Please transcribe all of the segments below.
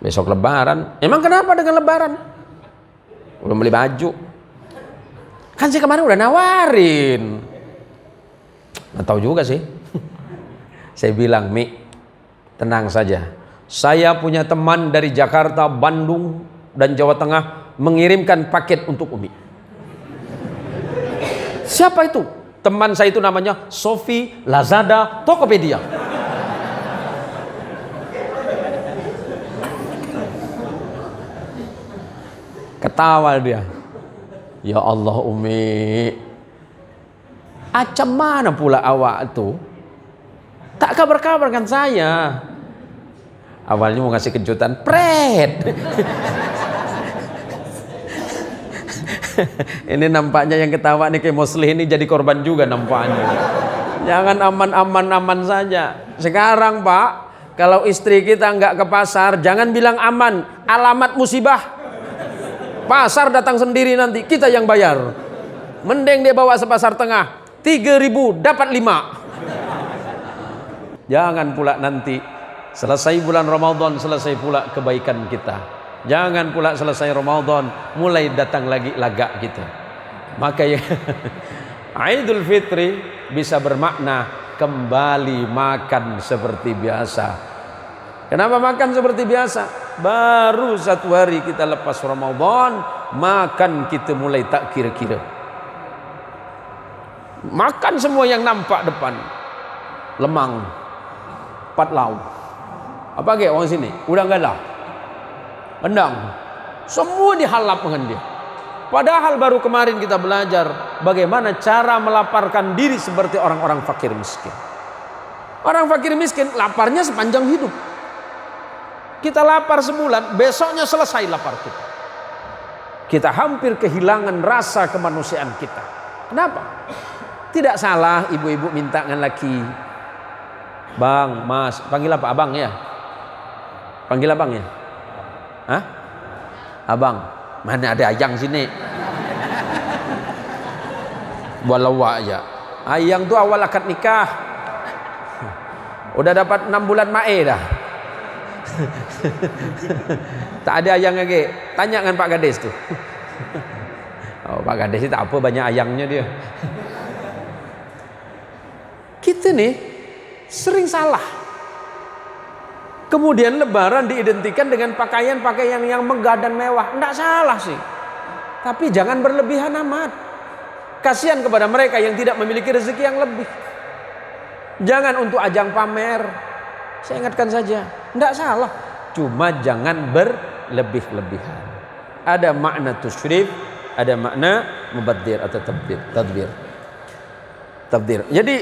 Besok lebaran. Emang kenapa dengan lebaran? Belum beli baju. Kan saya kemarin udah nawarin. Nggak tahu juga sih. Saya bilang, Mi, tenang saja. Saya punya teman dari Jakarta, Bandung, dan Jawa Tengah mengirimkan paket untuk Umi. Siapa itu? Teman saya itu namanya Sofi, Lazada, Tokopedia. Ketawa dia. Ya Allah Umi, acam mana pula awak itu? Tak kabar-kabarkan saya. Awalnya mau ngasih kejutan, pret. Ini nampaknya yang ketawa nih kayak Muslih ini jadi korban juga nampaknya. Jangan aman saja. Sekarang Pak, kalau istri kita nggak ke pasar, jangan bilang aman, alamat musibah. Pasar datang sendiri nanti, kita yang bayar. Mending dia bawa sepasar tengah, 3.000 dapat 5. Jangan pula nanti selesai bulan Ramadan, selesai pula kebaikan kita. Jangan pula selesai Ramadan mulai datang lagi lagak kita. Maka ya Idul Fitri bisa bermakna kembali makan seperti biasa. Kenapa makan seperti biasa? Baru 1 hari kita lepas Ramadan, makan kita mulai tak kira-kira. Makan semua yang nampak depan. Lemang, patlau. Apa kayak orang sini? Udang galah, rendang, semua dihalap dengan dia. Padahal baru kemarin kita belajar bagaimana cara melaparkan diri seperti orang-orang fakir miskin. Orang fakir miskin laparnya sepanjang hidup. Kita lapar sebulan, besoknya selesai lapar kita. Kita hampir kehilangan rasa kemanusiaan kita. Kenapa? Tidak salah ibu-ibu minta dengan laki. Bang, Mas, panggil apa? Abang ya? Panggil abang ya? Hah? Abang, mana ada ayang sini? Walawa aja. Ayang tuh awal akad nikah. Udah dapat 6 bulan mae dah. Tak ada ayang lagi. Tanya dengan Pak Gades tuh. Oh, Pak Gades itu tak apa, banyak ayangnya dia. Kita nih sering salah. Kemudian lebaran diidentikan dengan pakaian-pakaian yang megah dan mewah. Tidak salah sih. Tapi jangan berlebihan amat. Kasihan kepada mereka yang tidak memiliki rezeki yang lebih. Jangan untuk ajang pamer. Saya ingatkan saja, tidak salah. Cuma jangan berlebih-lebihan. Ada makna tusyrif, ada makna mubaddir atau tabdir. Jadi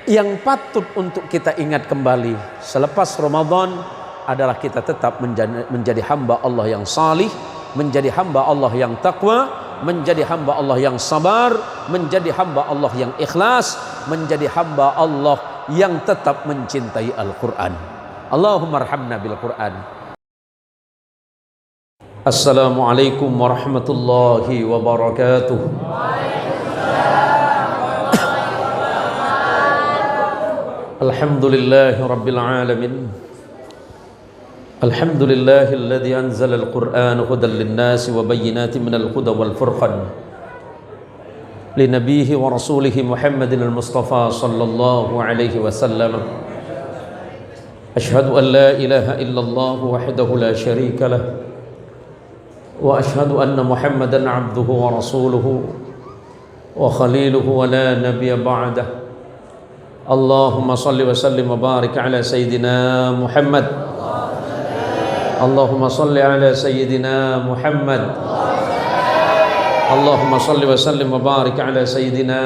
yang patut untuk kita ingat kembali selepas Ramadan adalah kita tetap menjadi hamba Allah yang salih, menjadi hamba Allah yang taqwa, menjadi hamba Allah yang sabar, menjadi hamba Allah yang ikhlas, menjadi hamba Allah yang tetap mencintai Al-Quran. Allahumma arhamna bil Quran. Assalamualaikum warahmatullahi wabarakatuh. Alhamdulillahi rabbil alamin. Alhamdulillahi alladhi anzala al-Qur'ana hudan lin-nasi wa bayyinatin minal huda wal furqan. لنبيه ورسوله محمد المصطفى صلى الله عليه وسلم أشهد أن لا إله إلا الله وحده لا شريك له وأشهد أن محمدا عبده ورسوله وخليله ولا نبي بعده اللهم صل وسلم وبارك على سيدنا محمد اللهم صل على سيدنا محمد اللهم صل وسلم وبارك على سيدنا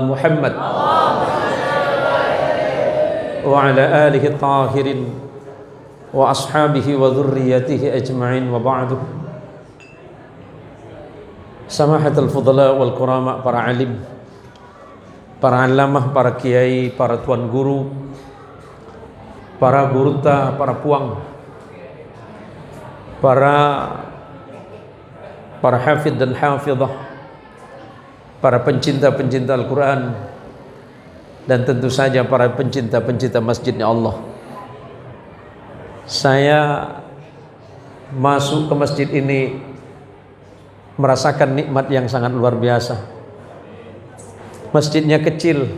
محمد وعلى آله الطاهرين وأصحابه وذريته أجمعين وبعد. Samahatul fudala wal kurama, para alim, para alamah, para kiai, para tuan guru, para gurunta, para puang, para hafidh dan hafidhah, para pencinta-pencinta Al-Quran, dan tentu saja para pencinta-pencinta masjidnya Allah. Saya masuk ke masjid ini merasakan nikmat yang sangat luar biasa. Masjidnya kecil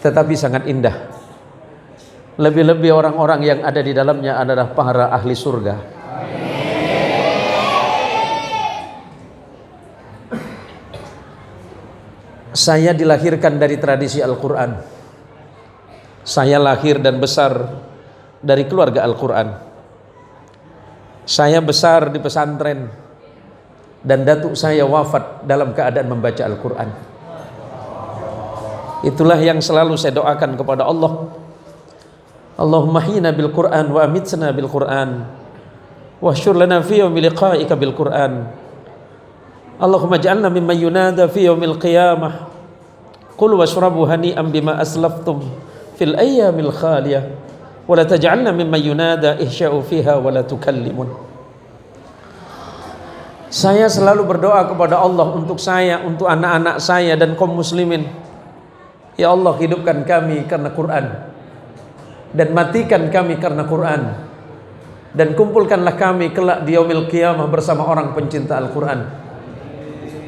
tetapi sangat indah. Lebih-lebih orang-orang yang ada di dalamnya adalah para ahli surga. Saya dilahirkan dari tradisi Al-Quran. Saya lahir dan besar dari keluarga Al-Quran. Saya besar di pesantren dan datuk saya wafat dalam keadaan membaca Al-Quran. Itulah yang selalu saya doakan kepada Allah. Allahumma hina bil Quran wa amitsna bil Quran wa syur lana fi yaumi liqa'ika bil Quran. Allahumma ij'alna mimman yunada fi yaumil qiyamah. Qul washrabu hani'an bima aslaftum fil ayyamil khaliyah wa la taj'alna mimman yunada ihsya'u fiha wa la tukallimun. Saya selalu berdoa kepada Allah untuk saya, untuk anak-anak saya dan kaum muslimin. Ya Allah, hidupkan kami karena Quran dan matikan kami karena Quran, dan kumpulkanlah kami kelak di yaumil qiyamah bersama orang pencinta Al-Quran.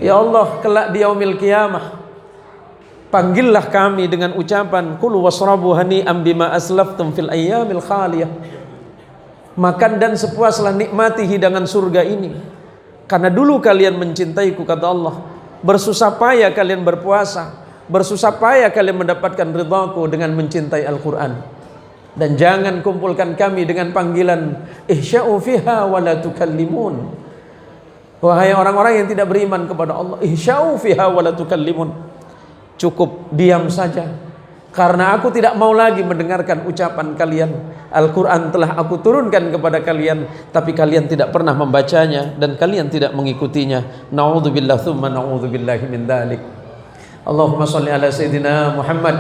Ya Allah, kelak di yaumil qiyamah panggillah kami dengan ucapan kulu wasrabu hani'an bima aslaftum fil ayyamil khaliyah. Makan dan sepuaslah, nikmati hidangan surga ini karena dulu kalian mencintaiku, kata Allah. Bersusah payah kalian berpuasa, bersusah payah kalian mendapatkan ridhaku dengan mencintai Al-Quran. Dan jangan kumpulkan kami dengan panggilan ihsya'u fiha wa la tukallimun. Wahai orang-orang yang tidak beriman kepada Allah, ihsya'u fiha wa la tukallimun. Cukup diam saja, karena aku tidak mau lagi mendengarkan ucapan kalian. Al-Quran telah aku turunkan kepada kalian, tapi kalian tidak pernah membacanya dan kalian tidak mengikutinya. Na'udzubillah tsumma na'udzubillahi min dzalik. Allahumma shalli ala sayyidina Muhammad.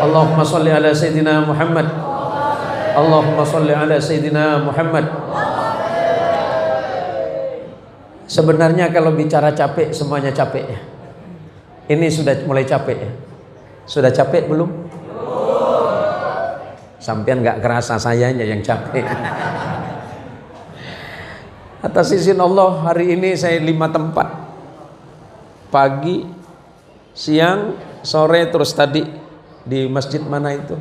Allahumma shalli ala sayyidina Muhammad. Allahumma shalli ala sayyidina Muhammad. Sebenarnya kalau bicara capek, semuanya capek ya. Ini sudah mulai capek ya. Sudah capek belum? Sampean nggak kerasa, sayanya yang capek. Atas izin Allah, hari ini saya 5 tempat. Pagi, siang, sore, terus tadi di masjid mana itu?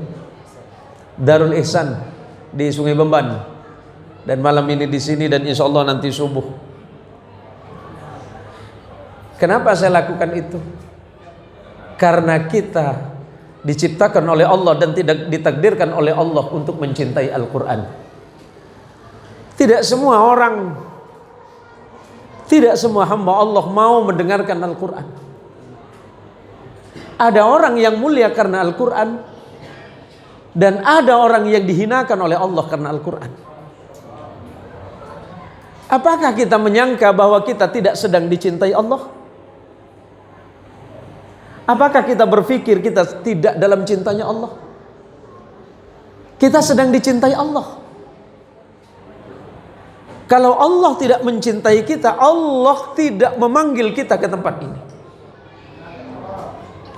Darul Ihsan di Sungai Beban. Dan malam ini di sini, dan insya Allah nanti subuh. Kenapa saya lakukan itu? Karena kita diciptakan oleh Allah dan tidak ditakdirkan oleh Allah untuk mencintai Al-Quran. Tidak semua orang, tidak semua hamba Allah mau mendengarkan Al-Quran. Ada orang yang mulia karena Al-Quran, dan ada orang yang dihinakan oleh Allah karena Al-Quran. Apakah kita menyangka bahwa kita tidak sedang dicintai Allah? Apakah kita berpikir kita tidak dalam cintanya Allah? Kita sedang dicintai Allah. Kalau Allah tidak mencintai kita, Allah tidak memanggil kita ke tempat ini.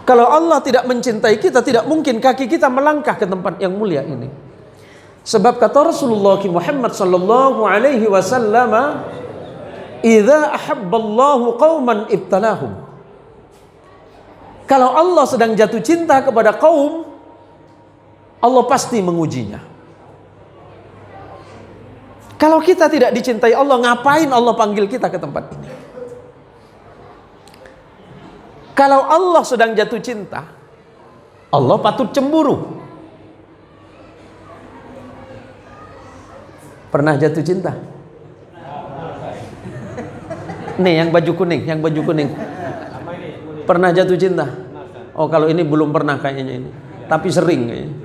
Kalau Allah tidak mencintai kita, tidak mungkin kaki kita melangkah ke tempat yang mulia ini. Sebab kata Rasulullah Muhammad sallallahu alaihi wasallam, "Idza ahabballahu qauman ibtalahum." Kalau Allah sedang jatuh cinta kepada kaum, Allah pasti mengujinya. Kalau kita tidak dicintai Allah, ngapain Allah panggil kita ke tempat ini? Kalau Allah sedang jatuh cinta, Allah patut cemburu. Pernah jatuh cinta? Nih yang baju kuning, yang baju kuning. Pernah jatuh cinta? Oh, kalau ini belum pernah kayaknya ini. Tapi sering kayaknya.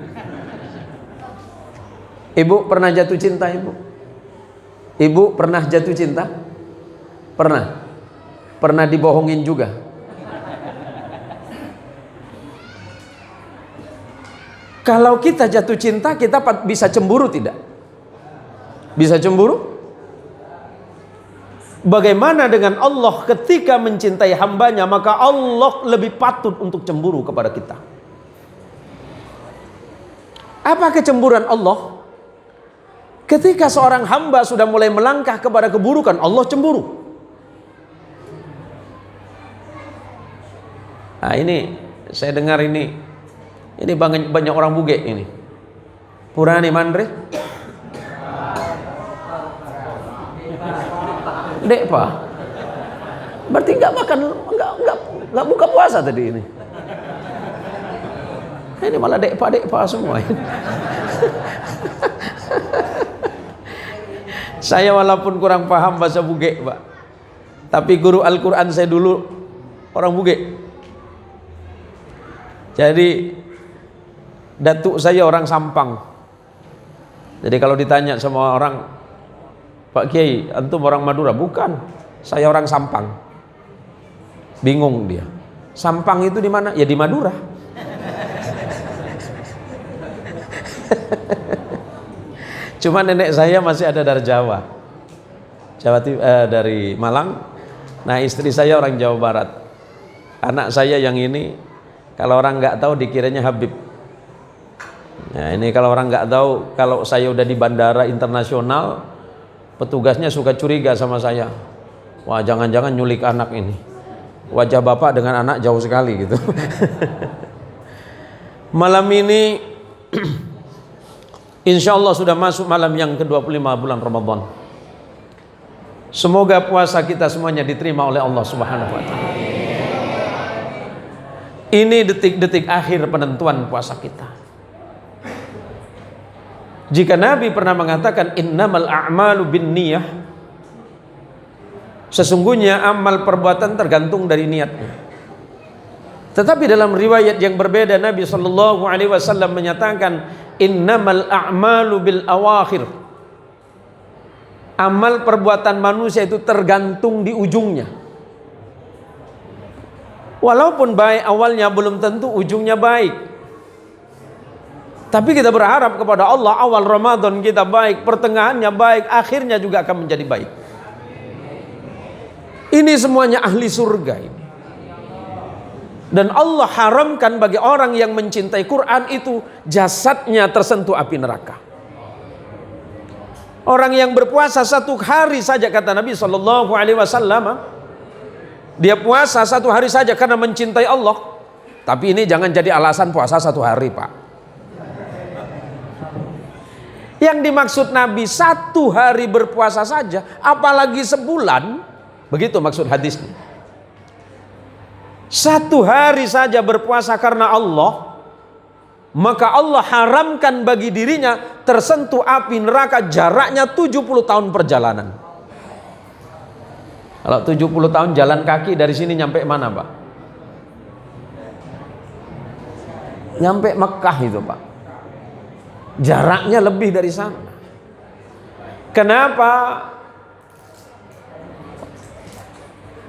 Ibu pernah jatuh cinta, Ibu? Ibu pernah jatuh cinta? Pernah? Pernah dibohongin juga? Kalau kita jatuh cinta, kita bisa cemburu tidak? Bisa cemburu? Bagaimana dengan Allah ketika mencintai hambanya, maka Allah lebih patut untuk cemburu kepada kita. Apa kecemburuan Allah? Ketika seorang hamba sudah mulai melangkah kepada keburukan, Allah cemburu. Nah ini, saya dengar ini banyak orang buge ini. Purani Mandre. Dek Pak. Berarti nggak makan, nggak buka puasa tadi ini. Ini malah dek Pak semua. Saya walaupun kurang paham bahasa buge, Pak, tapi guru Al-Quran saya dulu orang buge. Jadi datuk saya orang Sampang. Jadi kalau ditanya sama orang, Pak Kiai, antum orang Madura? Bukan, saya orang Sampang. Bingung dia. Sampang itu di mana? Ya di Madura. Cuma nenek saya masih ada dari Jawa, dari Malang. Nah istri saya orang Jawa Barat. Anak saya yang ini, kalau orang nggak tahu dikiranya Habib. Nah ini kalau orang nggak tahu, kalau saya udah di bandara internasional, petugasnya suka curiga sama saya. Wah jangan-jangan nyulik anak ini. Wajah bapak dengan anak jauh sekali gitu. Malam ini insya Allah sudah masuk malam yang ke-25 bulan Ramadan. Semoga puasa kita semuanya diterima oleh Allah Subhanahu wa Ta'ala. Ini detik-detik akhir penentuan puasa kita. Jika Nabi pernah mengatakan innamal a'malu binniyah, sesungguhnya amal perbuatan tergantung dari niatnya. Tetapi dalam riwayat yang berbeda Nabi Shallallahu Alaihi Wasallam menyatakan innamal a'malu bil awakhir. Amal perbuatan manusia itu tergantung di ujungnya. Walaupun baik awalnya, belum tentu ujungnya baik. Tapi kita berharap kepada Allah, awal Ramadan kita baik, pertengahannya baik, akhirnya juga akan menjadi baik. Ini semuanya ahli surga ini. Dan Allah haramkan bagi orang yang mencintai Quran itu jasadnya tersentuh api neraka. Orang yang berpuasa 1 hari saja, kata Nabi Shallallahu Alaihi Wasallam, dia puasa 1 hari saja karena mencintai Allah. Tapi ini jangan jadi alasan puasa 1 hari, Pak. Yang dimaksud Nabi 1 hari berpuasa saja, apalagi sebulan, begitu maksud hadisnya. 1 hari saja berpuasa karena Allah, maka Allah haramkan bagi dirinya tersentuh api neraka, jaraknya 70 tahun perjalanan. Kalau 70 tahun jalan kaki dari sini nyampe mana, Pak? Nyampe Mekah itu, Pak. Jaraknya lebih dari sana. Kenapa?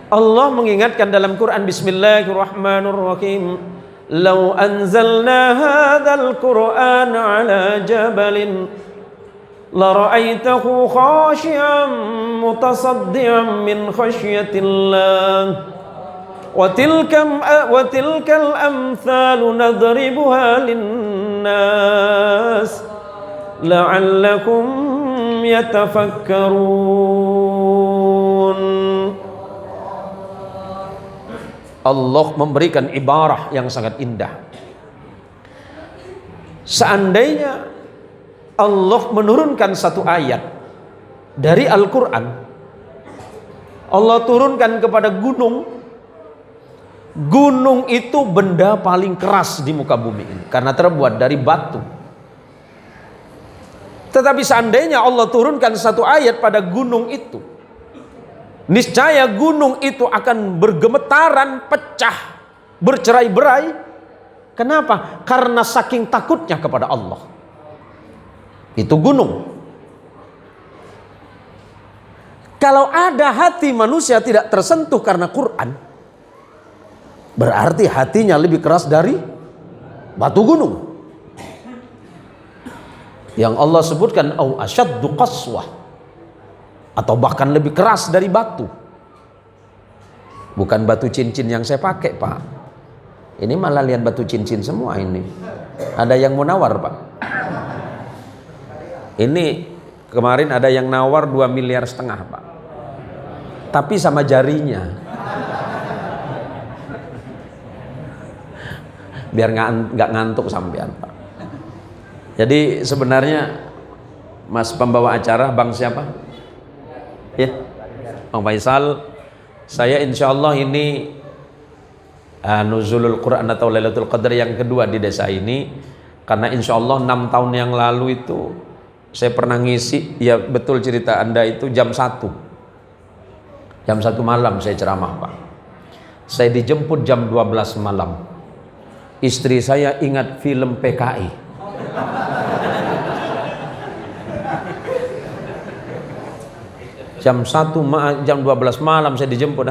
Allah mengingatkan dalam Quran, Bismillahirrahmanirrahim, "Lau anzalna hadzal Qur'an 'ala jabalin la ra'aitahu khashi'an mutasaddian min khashyatillah wa tilkal amthalu nadribuha lin-nas la'allakum yatafakkarun." Allah memberikan ibarah yang sangat indah. Seandainya Allah menurunkan 1 ayat dari Al-Quran, Allah turunkan kepada gunung. Gunung itu benda paling keras di muka bumi ini karena terbuat dari batu. Tetapi seandainya Allah turunkan 1 ayat pada gunung itu, niscaya gunung itu akan bergemetaran, pecah, bercerai-berai. Kenapa? Karena saking takutnya kepada Allah. Itu gunung. Kalau ada hati manusia tidak tersentuh karena Quran, berarti hatinya lebih keras dari batu gunung. Yang Allah sebutkan au asyaddu qaswah, atau bahkan lebih keras dari batu. Bukan batu cincin yang saya pakai, Pak. Ini malah lihat batu cincin semua ini. Ada yang munawar, Pak. Ini Kemarin ada yang nawar 2,5 miliar Pak. Tapi sama jarinya. Biar nggak ngantuk sampean Pak. Jadi sebenarnya Mas pembawa acara Bang siapa? Ya, Bang Faisal. Saya insya Allah ini Nuzulul Quran atau Lailatul Qadar yang kedua di desa ini. Karena insya Allah 6 tahun yang lalu itu saya pernah ngisi, ya betul cerita Anda itu jam 1 malam saya ceramah Pak. Saya dijemput jam 12 malam. Istri saya ingat film PKI. Jam 12 malam saya dijemput.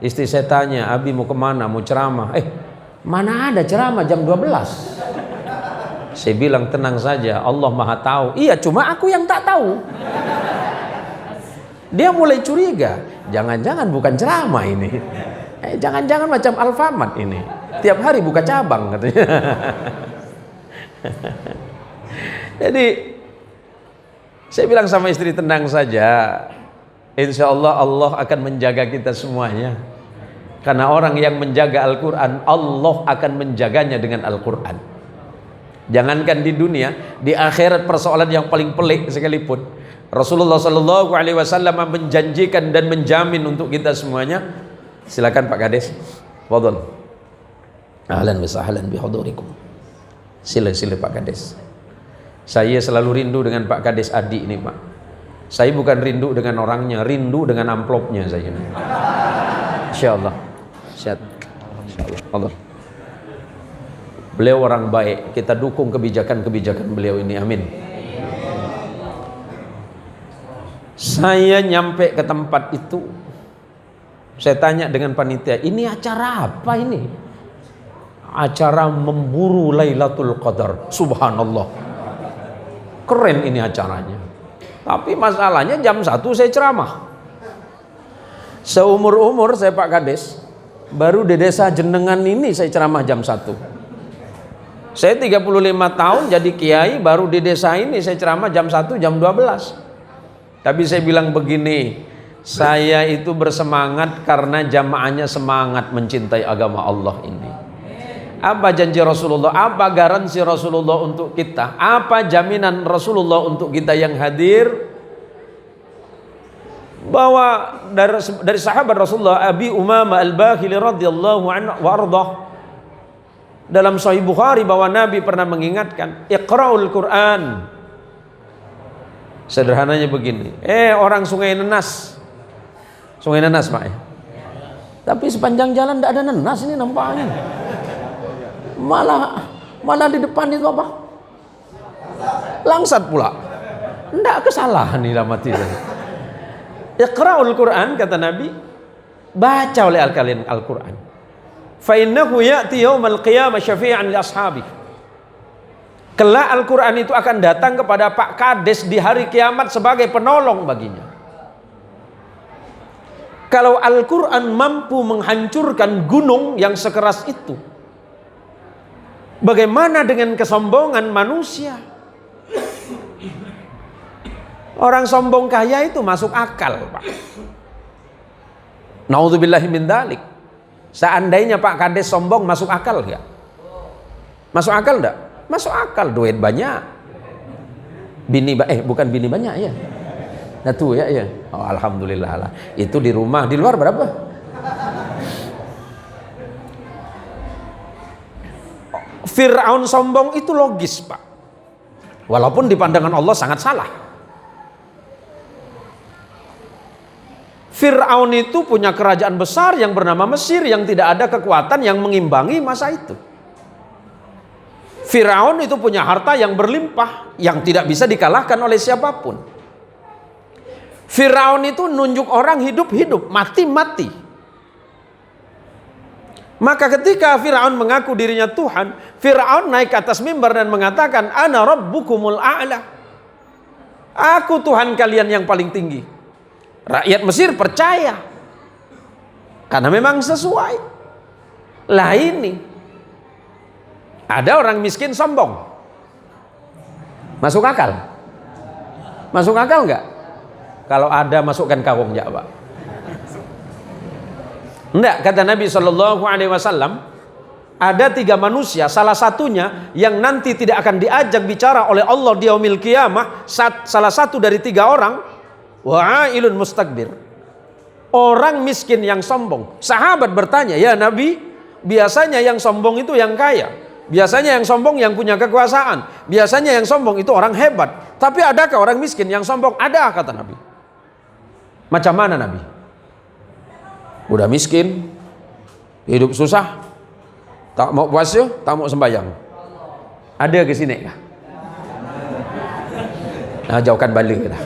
Istri saya tanya, Abi mau kemana? Mau ceramah? Mana ada ceramah jam 12? Saya bilang tenang saja, Allah Maha tahu. Iya, cuma aku yang tak tahu. Dia mulai curiga, jangan-jangan bukan ceramah ini. Jangan-jangan macam Alfamart ini. Tiap hari buka cabang katanya. Jadi saya bilang sama istri tenang saja. Insya Allah Allah akan menjaga kita semuanya. Karena orang yang menjaga Al-Quran, Allah akan menjaganya dengan Al-Quran. Jangankan di dunia, di akhirat persoalan yang paling pelik sekalipun, Rasulullah SAW menjanjikan dan menjamin untuk kita semuanya. Silakan Pak Kades. Fadhol. Ahlan wa sahlan bihudurikum. Sila Pak Kades. Saya selalu rindu dengan Pak Kades Adi ini Pak. Saya bukan rindu dengan orangnya, rindu dengan amplopnya saya. Insyaallah. Sehat. Insyaallah. Allah. Beliau orang baik, kita dukung kebijakan-kebijakan beliau ini. Amin. Saya nyampe ke tempat itu, saya tanya dengan panitia, ini acara apa ini? Acara memburu Lailatul Qadar. Subhanallah. Keren ini acaranya. Tapi masalahnya jam 1 saya ceramah. Seumur-umur saya Pak Kades, baru di desa Jenengan ini saya ceramah jam 1. Saya 35 tahun jadi kiai, baru di desa ini saya ceramah jam 1, jam 12. Tapi saya bilang begini, saya itu bersemangat karena jamaahnya semangat mencintai agama Allah ini. Apa janji Rasulullah? Apa garansi Rasulullah untuk kita? Apa jaminan Rasulullah untuk kita yang hadir? Bahwa dari sahabat Rasulullah Abi Umamah Al-Bahili radhiyallahu anhu wa ardhah, dalam Sahih Bukhari bahwa Nabi pernah mengingatkan, Iqra'ul Quran. Sederhananya begini, orang Sungai Nenas Pak ya. Tapi sepanjang jalan tidak ada nenas ini nampaknya. Malah di depan itu apa? Langsat pula. Tidak kesalahan nih dalam hati saya. Iqra'ul Quran kata Nabi, baca oleh kalian Al-Quran. Fa innahu ya'ti yaumal qiyamah syafi'an li ashabi. Kelak Al-Quran itu akan datang kepada Pak Kades di hari kiamat sebagai penolong baginya. Kalau Al-Quran mampu menghancurkan gunung yang sekeras itu, bagaimana dengan kesombongan manusia? Orang sombong kaya itu masuk akal Pak. Naudzubillahi min dzalik. Seandainya Pak Kades sombong, masuk akal enggak? Masuk akal enggak? Masuk akal, duit banyak. Bukan bini banyak ya. Nah tuh ya. Oh, alhamdulillah lah. Itu di rumah, di luar berapa? Fir'aun sombong itu logis Pak. Walaupun di pandangan Allah sangat salah. Fir'aun itu punya kerajaan besar yang bernama Mesir yang tidak ada kekuatan yang mengimbangi masa itu. Fir'aun itu punya harta yang berlimpah yang tidak bisa dikalahkan oleh siapapun. Fir'aun itu nunjuk orang hidup-hidup, mati-mati. Maka ketika Fir'aun mengaku dirinya Tuhan, Fir'aun naik ke atas mimbar dan mengatakan, Ana rabbukumul a'la. Aku Tuhan kalian yang paling tinggi. Rakyat Mesir percaya. Karena memang sesuai. Lah ini. Ada orang miskin sombong. Masuk akal? Masuk akal nggak? Kalau ada masukkan karungnya, Pak. Enggak, kata Nabi SAW, ada 3 manusia, salah satunya yang nanti tidak akan diajak bicara oleh Allah di yaumil qiyamah, salah satu dari 3 orang, wa'ailun mustakbir, orang miskin yang sombong. Sahabat bertanya, ya Nabi, biasanya yang sombong itu yang kaya, biasanya yang sombong yang punya kekuasaan, biasanya yang sombong itu orang hebat, tapi adakah orang miskin yang sombong? Ada, kata Nabi. Macam mana Nabi? Udah miskin, hidup susah, tak mau puasa, tak mau sembahyang. Ada ke sini kah? Nah, jauhkan balik lah.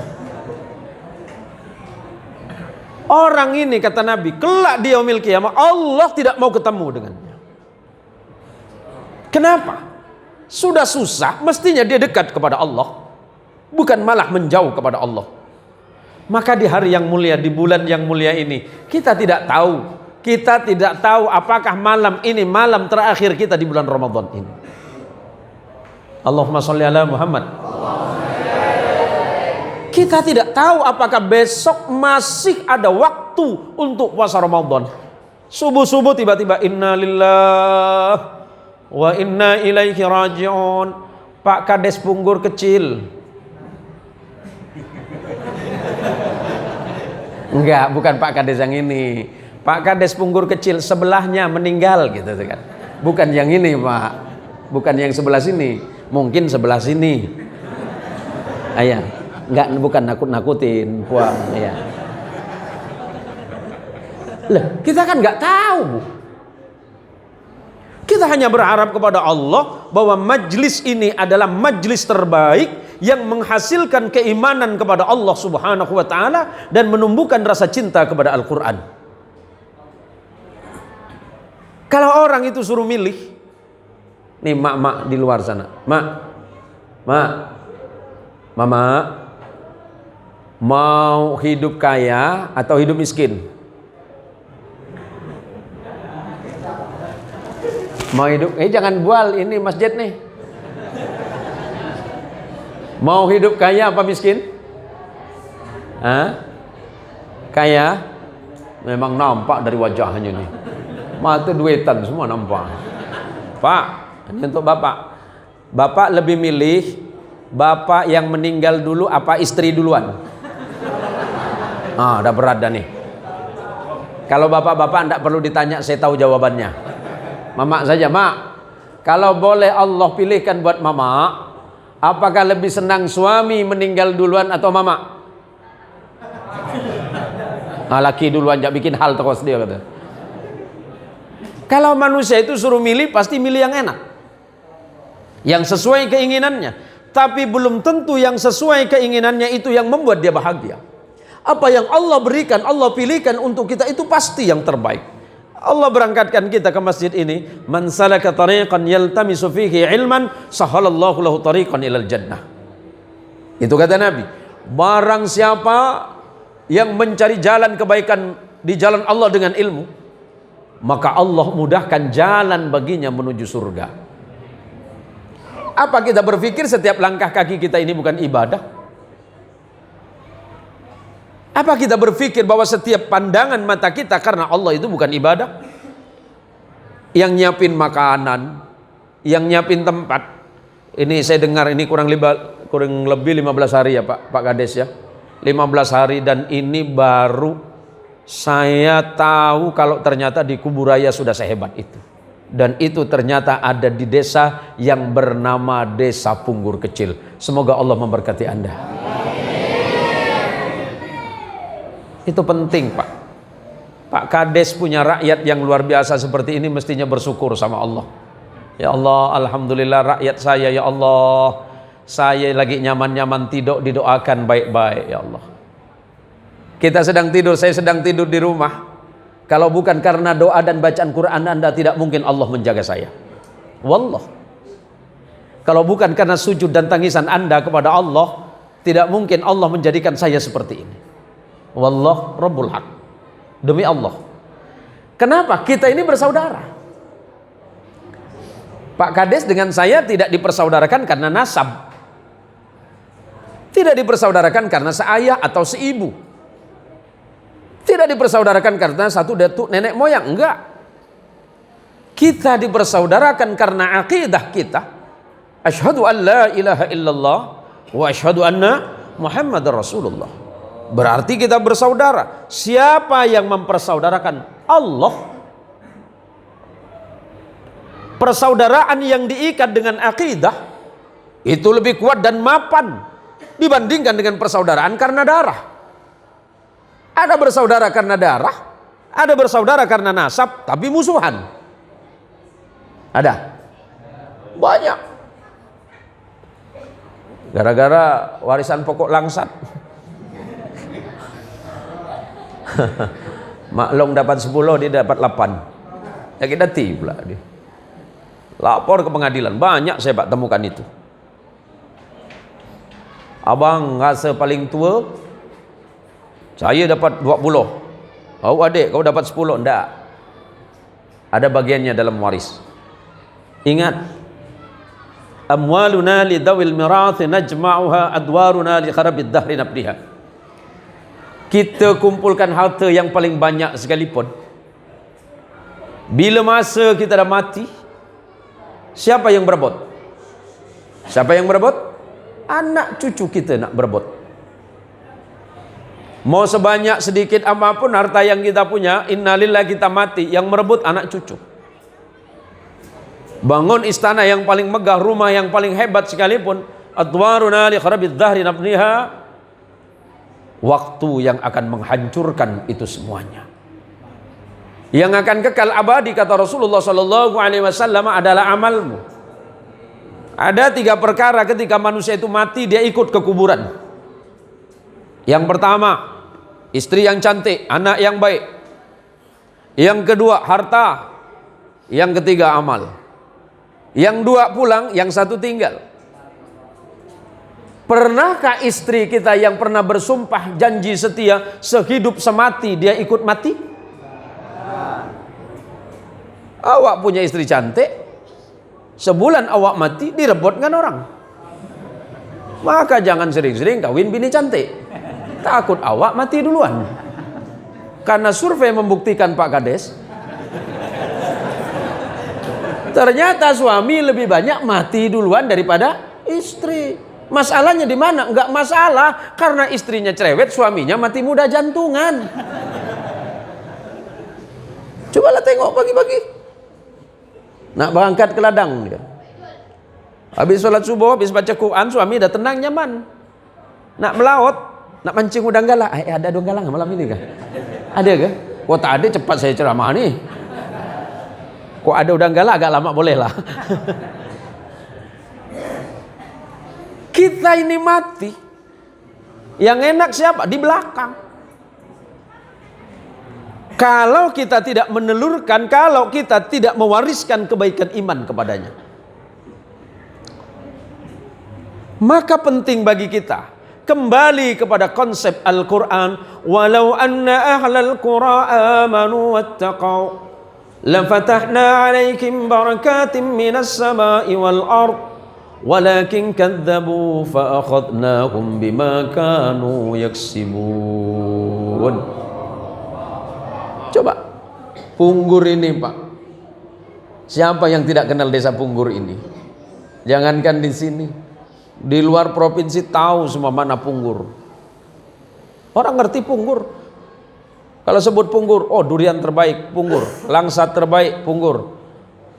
Orang ini, kata Nabi, kelak di yaumil qiyamah Allah tidak mau ketemu dengannya. Kenapa? Sudah susah, mestinya dia dekat kepada Allah, bukan malah menjauh kepada Allah. Maka di hari yang mulia, di bulan yang mulia ini, kita tidak tahu apakah malam ini malam terakhir kita di bulan Ramadan ini. Allahumma sholli ala Muhammad. Kita tidak tahu apakah besok masih ada waktu untuk puasa Ramadan. Subuh-subuh tiba-tiba inna lillahi wa inna ilaihi raji'un. Pak Kades Punggur kecil. Enggak, bukan Pak Kades yang ini. Pak Kades Punggur kecil sebelahnya meninggal gitu kan. Bukan yang ini, Pak. Bukan yang sebelah sini. Mungkin sebelah sini. Ayah, enggak, bukan nakut-nakutin, puang, ya. Lah, kita kan enggak tahu, Bu. Kita hanya berharap kepada Allah bahwa majlis ini adalah majlis terbaik yang menghasilkan keimanan kepada Allah Subhanahu wa taala dan menumbuhkan rasa cinta kepada Al-Qur'an. Kalau orang itu suruh milih, nih mak di luar sana, mama, mau hidup kaya atau hidup miskin? Mau hidup, jangan bual, ini masjid nih. Mau hidup kaya apa miskin? Kaya? Memang nampak dari wajahnya nih. Mata duitan semua nampak. Pak, ini untuk Bapak. Bapak lebih milih Bapak yang meninggal dulu apa istri duluan? Udah berat dah nih. Kalau bapak-bapak tidak perlu ditanya, saya tahu jawabannya. Mama saja, Mak. Kalau boleh Allah pilihkan buat Mama, apakah lebih senang suami meninggal duluan atau Mama? Laki duluan, jangan bikin hal terus dia kata. Kalau manusia itu suruh milih, pasti milih yang enak, yang sesuai keinginannya. Tapi belum tentu yang sesuai keinginannya itu yang membuat dia bahagia. Apa yang Allah berikan, Allah pilihkan untuk kita itu pasti yang terbaik. Allah berangkatkan kita ke masjid ini, man salaka tariqan yaltamisu fihi ilman sahalallahu lahu tariqan ilal jannah. Itu kata Nabi, barang siapa yang mencari jalan kebaikan di jalan Allah dengan ilmu, maka Allah mudahkan jalan baginya menuju surga. Apa kita berpikir setiap langkah kaki kita ini bukan ibadah? Apa kita berpikir bahwa setiap pandangan mata kita karena Allah itu bukan ibadah? Yang nyiapin makanan, yang nyiapin tempat. Ini saya dengar ini kurang lebih 15 hari ya Pak Kades ya. 15 hari dan ini baru saya tahu kalau ternyata di Kuburaya sudah sehebat itu. Dan itu ternyata ada di desa yang bernama Desa Punggur Kecil. Semoga Allah memberkati Anda. Itu penting Pak. Pak Kades punya rakyat yang luar biasa seperti ini, mestinya bersyukur sama Allah. Ya Allah, alhamdulillah rakyat saya, ya Allah, saya lagi nyaman-nyaman tidur, didoakan baik-baik ya Allah. Kita sedang tidur, saya sedang tidur di rumah. Kalau bukan karena doa dan bacaan Quran Anda, tidak mungkin Allah menjaga saya. Wallah. Kalau bukan karena sujud dan tangisan Anda kepada Allah, tidak mungkin Allah menjadikan saya seperti ini. Wallah Rabbul Haq. Demi Allah. Kenapa? Kita ini bersaudara. Pak Kades dengan saya tidak dipersaudarakan karena nasab. Tidak dipersaudarakan karena seayah atau seibu. Tidak dipersaudarakan karena satu datuk nenek moyang, enggak. Kita dipersaudarakan karena akidah kita. Asyhadu an la ilaha illallah wa asyhadu anna Muhammadar Rasulullah. Berarti kita bersaudara. Siapa yang mempersaudarakan? Allah. Persaudaraan yang diikat dengan akidah itu lebih kuat dan mapan dibandingkan dengan persaudaraan karena darah. Ada bersaudara karena darah, ada bersaudara karena nasab, tapi musuhan. Ada? Banyak. Gara-gara warisan pokok langsat. Maklong dapat 10, dia dapat 8. Ya kita pula dia. Lapor ke pengadilan, banyak saya Pak temukan itu. Abang rasa paling tua, saya dapat 20. Oh adik, kau dapat 10. Enggak. Ada bagiannya dalam waris. Ingat, amwaluna li dawil mirathi najma'uha adwaruna li kharabid dahri nabdiha. Kita kumpulkan harta yang paling banyak sekalipun, bila masa kita dah mati, siapa yang berebut? Siapa yang berebut? Anak cucu kita nak berebut. Mau sebanyak sedikit apapun harta yang kita punya, innalillahi, kita mati, yang merebut anak cucu. Bangun istana yang paling megah, rumah yang paling hebat sekalipun, adwaruna li kharabid dhahri nabniha, waktu yang akan menghancurkan itu semuanya. Yang akan kekal abadi, kata Rasulullah sallallahu alaihi wasallam, adalah amalmu. Ada 3 perkara ketika manusia itu mati, dia ikut ke kuburan. Yang pertama, istri yang cantik, anak yang baik. Yang kedua, harta. Yang ketiga, amal. Yang 2 pulang, yang 1 tinggal. Pernahkah istri kita yang pernah bersumpah janji setia sehidup semati dia ikut mati? Awak punya istri cantik, sebulan awak mati direbut dengan orang. Maka jangan sering-sering kawin bini cantik. Takut awak mati duluan. Karena survei membuktikan Pak Kades, ternyata suami lebih banyak mati duluan daripada istri. Masalahnya di mana? Enggak masalah, karena istrinya cerewet, suaminya mati muda jantungan. Cobalah tengok pagi-pagi. Nak berangkat ke ladang dia. Habis sholat subuh, habis baca Quran, suami dah tenang nyaman. Nak melaut, nak mancing udang galah. Ada udang galah malam ini kah? Ada kah? Kok tak ada, cepat saya ceramah nih. Kok ada udang galah agak lama boleh lah. Kita ini mati, yang enak siapa? Di belakang. Kalau kita tidak menelurkan, kalau kita tidak mewariskan kebaikan iman kepadanya, maka penting bagi kita kembali kepada konsep Al-Quran. Walau anna ahlal qura amanu wattaqau lafatahna alaikum barakatim minas sama'i wal ard walakin kadzabu fa akhadnahum bima kanu yaksibun. Coba Punggur ini Pak, siapa yang tidak kenal desa Punggur ini? Jangankan di sini, di luar provinsi tahu semua mana Punggur. Orang ngerti Punggur. Kalau sebut Punggur, oh durian terbaik Punggur, langsat terbaik Punggur,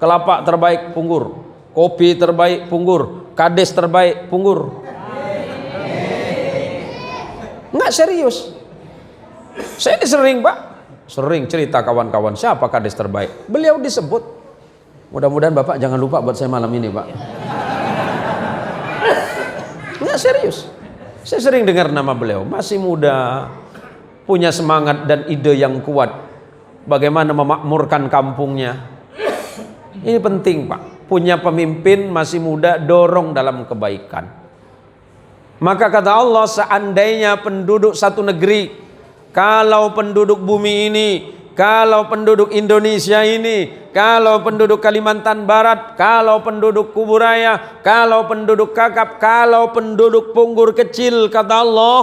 kelapa terbaik Punggur, kopi terbaik Punggur, kades terbaik Punggur. Enggak serius. Saya ini sering Pak, sering cerita kawan-kawan siapa kades terbaik, beliau disebut. Mudah-mudahan Bapak jangan lupa buat saya malam ini Pak. Enggak serius. Saya sering dengar nama beliau, masih muda, punya semangat dan ide yang kuat bagaimana memakmurkan kampungnya. Ini penting Pak, punya pemimpin masih muda, dorong dalam kebaikan. Maka kata Allah, seandainya penduduk satu negeri, kalau penduduk bumi ini kalau penduduk Indonesia ini, kalau penduduk Kalimantan Barat, kalau penduduk Kuburaya, kalau penduduk Kakap, kalau penduduk Punggur Kecil, kata Allah,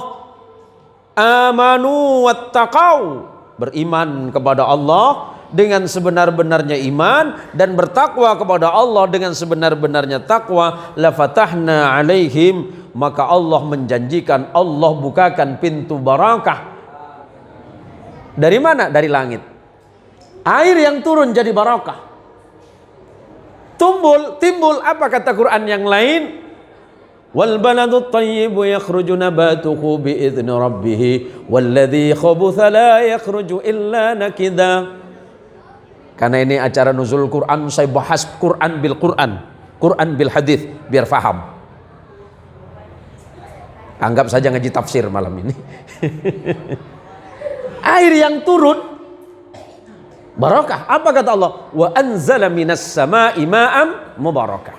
amanu wattaqau, beriman kepada Allah dengan sebenar-benarnya iman dan bertakwa kepada Allah dengan sebenar-benarnya takwa, la fatahna alaihim, maka Allah menjanjikan, Allah bukakan pintu barakah. Dari mana? Dari langit. Air yang turun jadi barakah. Timbul apa kata Quran yang lain? Wal baladut thayyibu yakhruju nabatuhu bi idzni rabbih walladzi khabutha la yakhruju illa nakida. Karena ini acara nuzul Quran, saya bahas Quran bil Quran, Quran bil hadis biar faham. Anggap saja ngaji tafsir malam ini. Air yang turun barakah. Apa kata Allah? Wa anzala minas sama'i ma'am mubarakah.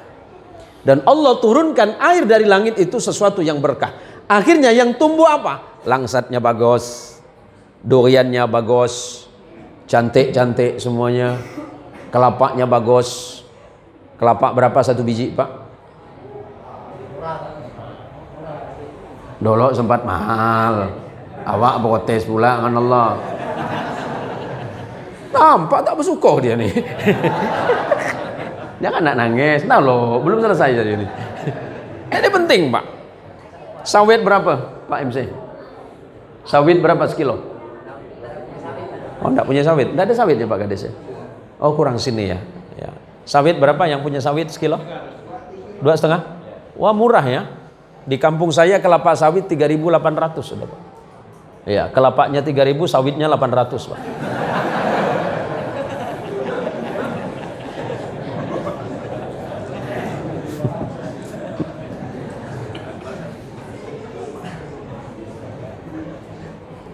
Dan Allah turunkan air dari langit itu sesuatu yang berkah. Akhirnya yang tumbuh apa? Langsatnya bagus, duriannya bagus, cantik-cantik semuanya, kelapanya bagus. Kelapa berapa satu biji, Pak? Dulu sempat mahal. Awak protes pula dengan Allah. Nampak tak bersyukur dia nih. Jangan nak nangis. Nah loh, belum selesai jadi ini. Ini penting, Pak. Sawit berapa, Pak MC? Sawit berapa sekilo? Oh, enggak punya sawit. Enggak ada sawit ya, Pak Kades ya? Oh, kurang sini ya. Ya. Sawit berapa yang punya sawit sekilo? 2,5? Wah, murah ya. Di kampung saya kelapa sawit 3.800 sudah, Pak. Ya, kelapanya 3.000, sawitnya 800, Pak.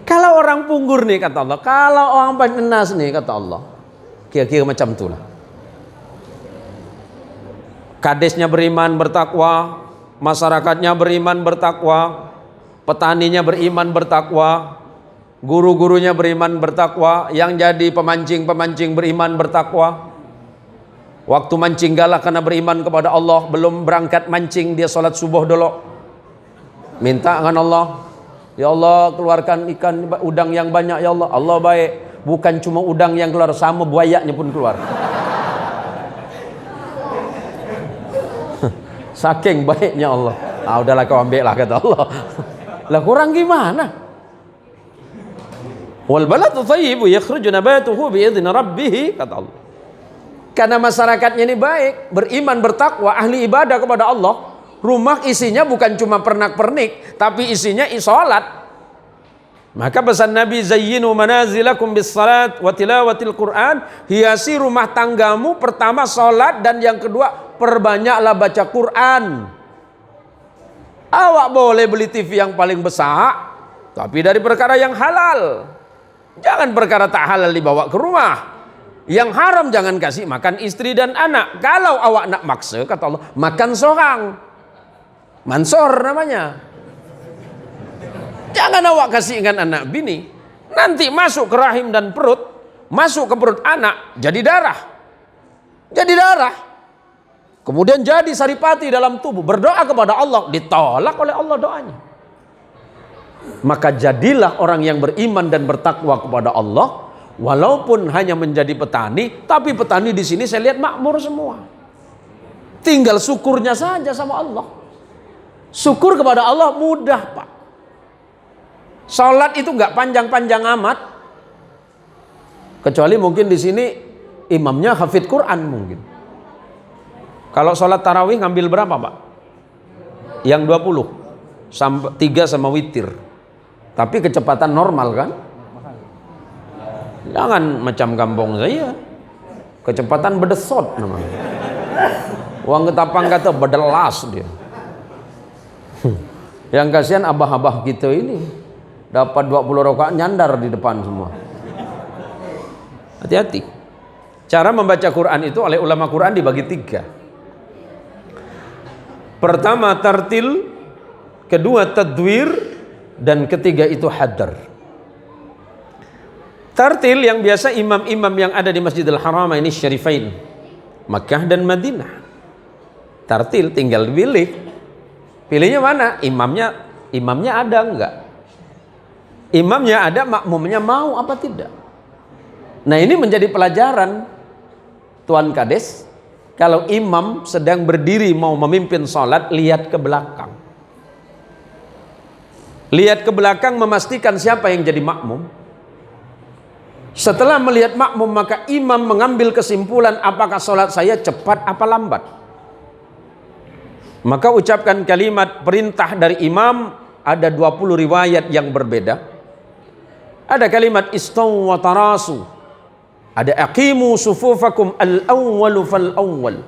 Kalau orang Punggur nih kata Allah, kalau orang Banyumas nih kata Allah, kira-kira macam itulah. Kadesnya beriman bertakwa, masyarakatnya beriman bertakwa, petaninya beriman bertakwa, guru-gurunya beriman bertakwa, yang jadi pemancing-pemancing beriman bertakwa. Waktu mancing galak karena beriman kepada Allah, belum berangkat mancing dia sholat subuh dulu, minta dengan Allah, ya Allah keluarkan ikan udang yang banyak ya Allah. Allah baik, bukan cuma udang yang keluar, sama buayanya pun keluar. Saking baiknya Allah. Ah udahlah kau ambil lah kata Allah. Lah kurang gimana? Wal baladu thayyibu yakhruju nabatuhu bi idzni rabbih, kata Allah. Karena masyarakatnya ini baik, beriman, bertakwa, ahli ibadah kepada Allah, rumah isinya bukan cuma pernak-pernik, tapi isinya salat. Maka pesan Nabi, zayyinu manazilakum bis salat wa tilawatil Quran, hiasi rumah tanggamu pertama salat dan yang kedua perbanyaklah baca Quran. Awak boleh beli TV yang paling besar, tapi dari perkara yang halal. Jangan perkara tak halal dibawa ke rumah. Yang haram jangan kasih makan istri dan anak. Kalau awak nak maksa, kata Allah, makan seorang. Mansor namanya. Jangan awak kasihkan anak bini. Nanti masuk ke rahim dan perut, masuk ke perut anak, jadi darah. Jadi darah. Kemudian jadi saripati dalam tubuh. Berdoa kepada Allah, ditolak oleh Allah doanya. Maka jadilah orang yang beriman dan bertakwa kepada Allah, walaupun hanya menjadi petani, tapi petani di sini saya lihat makmur semua. Tinggal syukurnya saja sama Allah. Syukur kepada Allah mudah, Pak. Salat itu nggak panjang-panjang amat, kecuali mungkin di sini imamnya hafid Quran mungkin. Kalau sholat tarawih ngambil berapa, Pak? Yang 20 sampai 3 sama witir. Tapi kecepatan normal kan? Jangan macam kampung saya. Kecepatan bedesot namanya. Uang ketapang kata bedelas dia. Yang kasihan abah-abah kita ini dapat 20 rakaat nyandar di depan semua. Hati-hati. Cara membaca Quran itu oleh ulama Quran dibagi 3. Pertama tartil, kedua tadwir, dan ketiga itu hadar. Tartil yang biasa imam-imam yang ada di Masjidil Haram ini Syarifain, Makkah dan Madinah. Tartil tinggal pilih. Pilihnya mana? Imamnya ada enggak? Imamnya ada, makmumnya mau apa tidak? Nah, ini menjadi pelajaran Tuan Kades. Kalau imam sedang berdiri mau memimpin sholat, lihat ke belakang. Lihat ke belakang memastikan siapa yang jadi makmum. Setelah melihat makmum, maka imam mengambil kesimpulan apakah sholat saya cepat apa lambat. Maka ucapkan kalimat perintah dari imam, ada 20 riwayat yang berbeda. Ada kalimat istawu wa tarasu, ada aqimu sufufakum al-awwalu fal-awwal.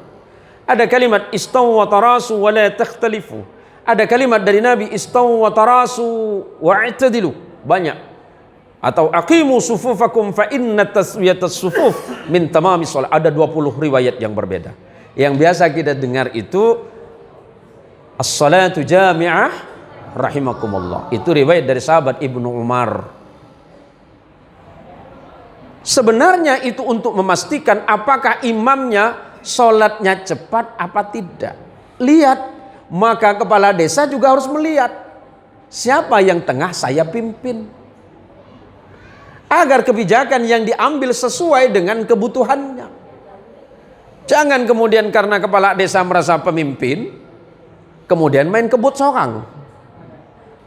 Ada kalimat istawu wa tarasu wa la takhtalifu. Ada kalimat dari Nabi istawu wa tarasu wa'tadilu. Banyak. Atau aqimu sufufakum fa inna taswiyatas sufuf min tamami shalah. Ada 20 riwayat yang berbeda. Yang biasa kita dengar itu as-salatu jami'ah rahimakumullah. Itu riwayat dari sahabat Ibnu Umar. Sebenarnya itu untuk memastikan apakah imamnya sholatnya cepat apa tidak. Lihat, maka kepala desa juga harus melihat siapa yang tengah saya pimpin, agar kebijakan yang diambil sesuai dengan kebutuhannya. Jangan kemudian karena kepala desa merasa pemimpin, kemudian main kebut sorang.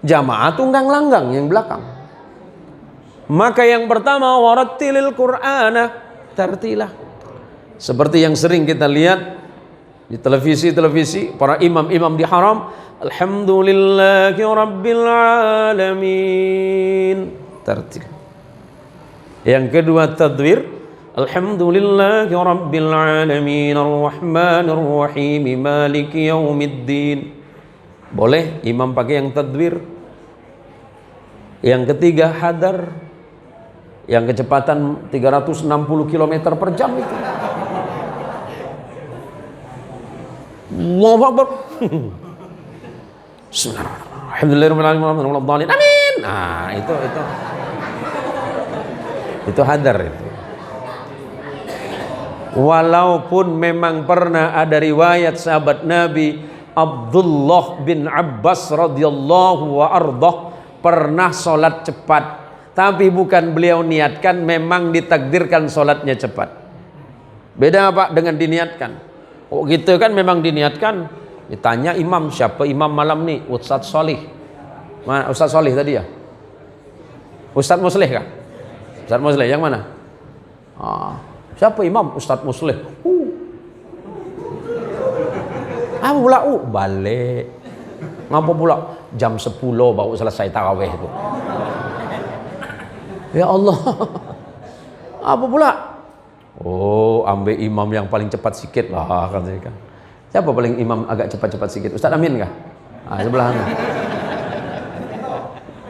Jamaah tunggang langgang yang belakang. Maka yang pertama, warattilil Qur'ana tartila. Seperti yang sering kita lihat di televisi-televisi, para imam-imam di haram, alhamdulillahi rabbil alamin, tartil. Yang kedua tadwir, alhamdulillahi rabbil alamin arrahmanir rahim maliki yaumiddin. Boleh imam pakai yang tadwir. Yang ketiga hadar, yang kecepatan 360 km per jam itu. Allahu Akbar. Bismillahirrahmanirrahim. Amin. Nah, itu hadar itu. Walaupun memang pernah ada riwayat sahabat Nabi Abdullah bin Abbas radhiyallahu wa ardah pernah sholat cepat, tapi bukan beliau niatkan, memang ditakdirkan sholatnya cepat. Beda Pak dengan diniatkan. Oh gitu kan, memang diniatkan. Ditanya imam, siapa imam malam nih? Ustadz Solih. Mana Ustadz Solih tadi ya? Ustadz Muslih kah? Ustadz Muslih yang mana? Siapa imam? Ustadz Muslih. Apa pula? Balik. Ngapa pula? Jam 10 baru selesai tarawih itu. Ya Allah. Apa pula? Oh, ambil imam yang paling cepat sikit lah katanya kan. Siapa paling imam agak cepat-cepat sikit? Ustadz Amin kah? Sebelah sana.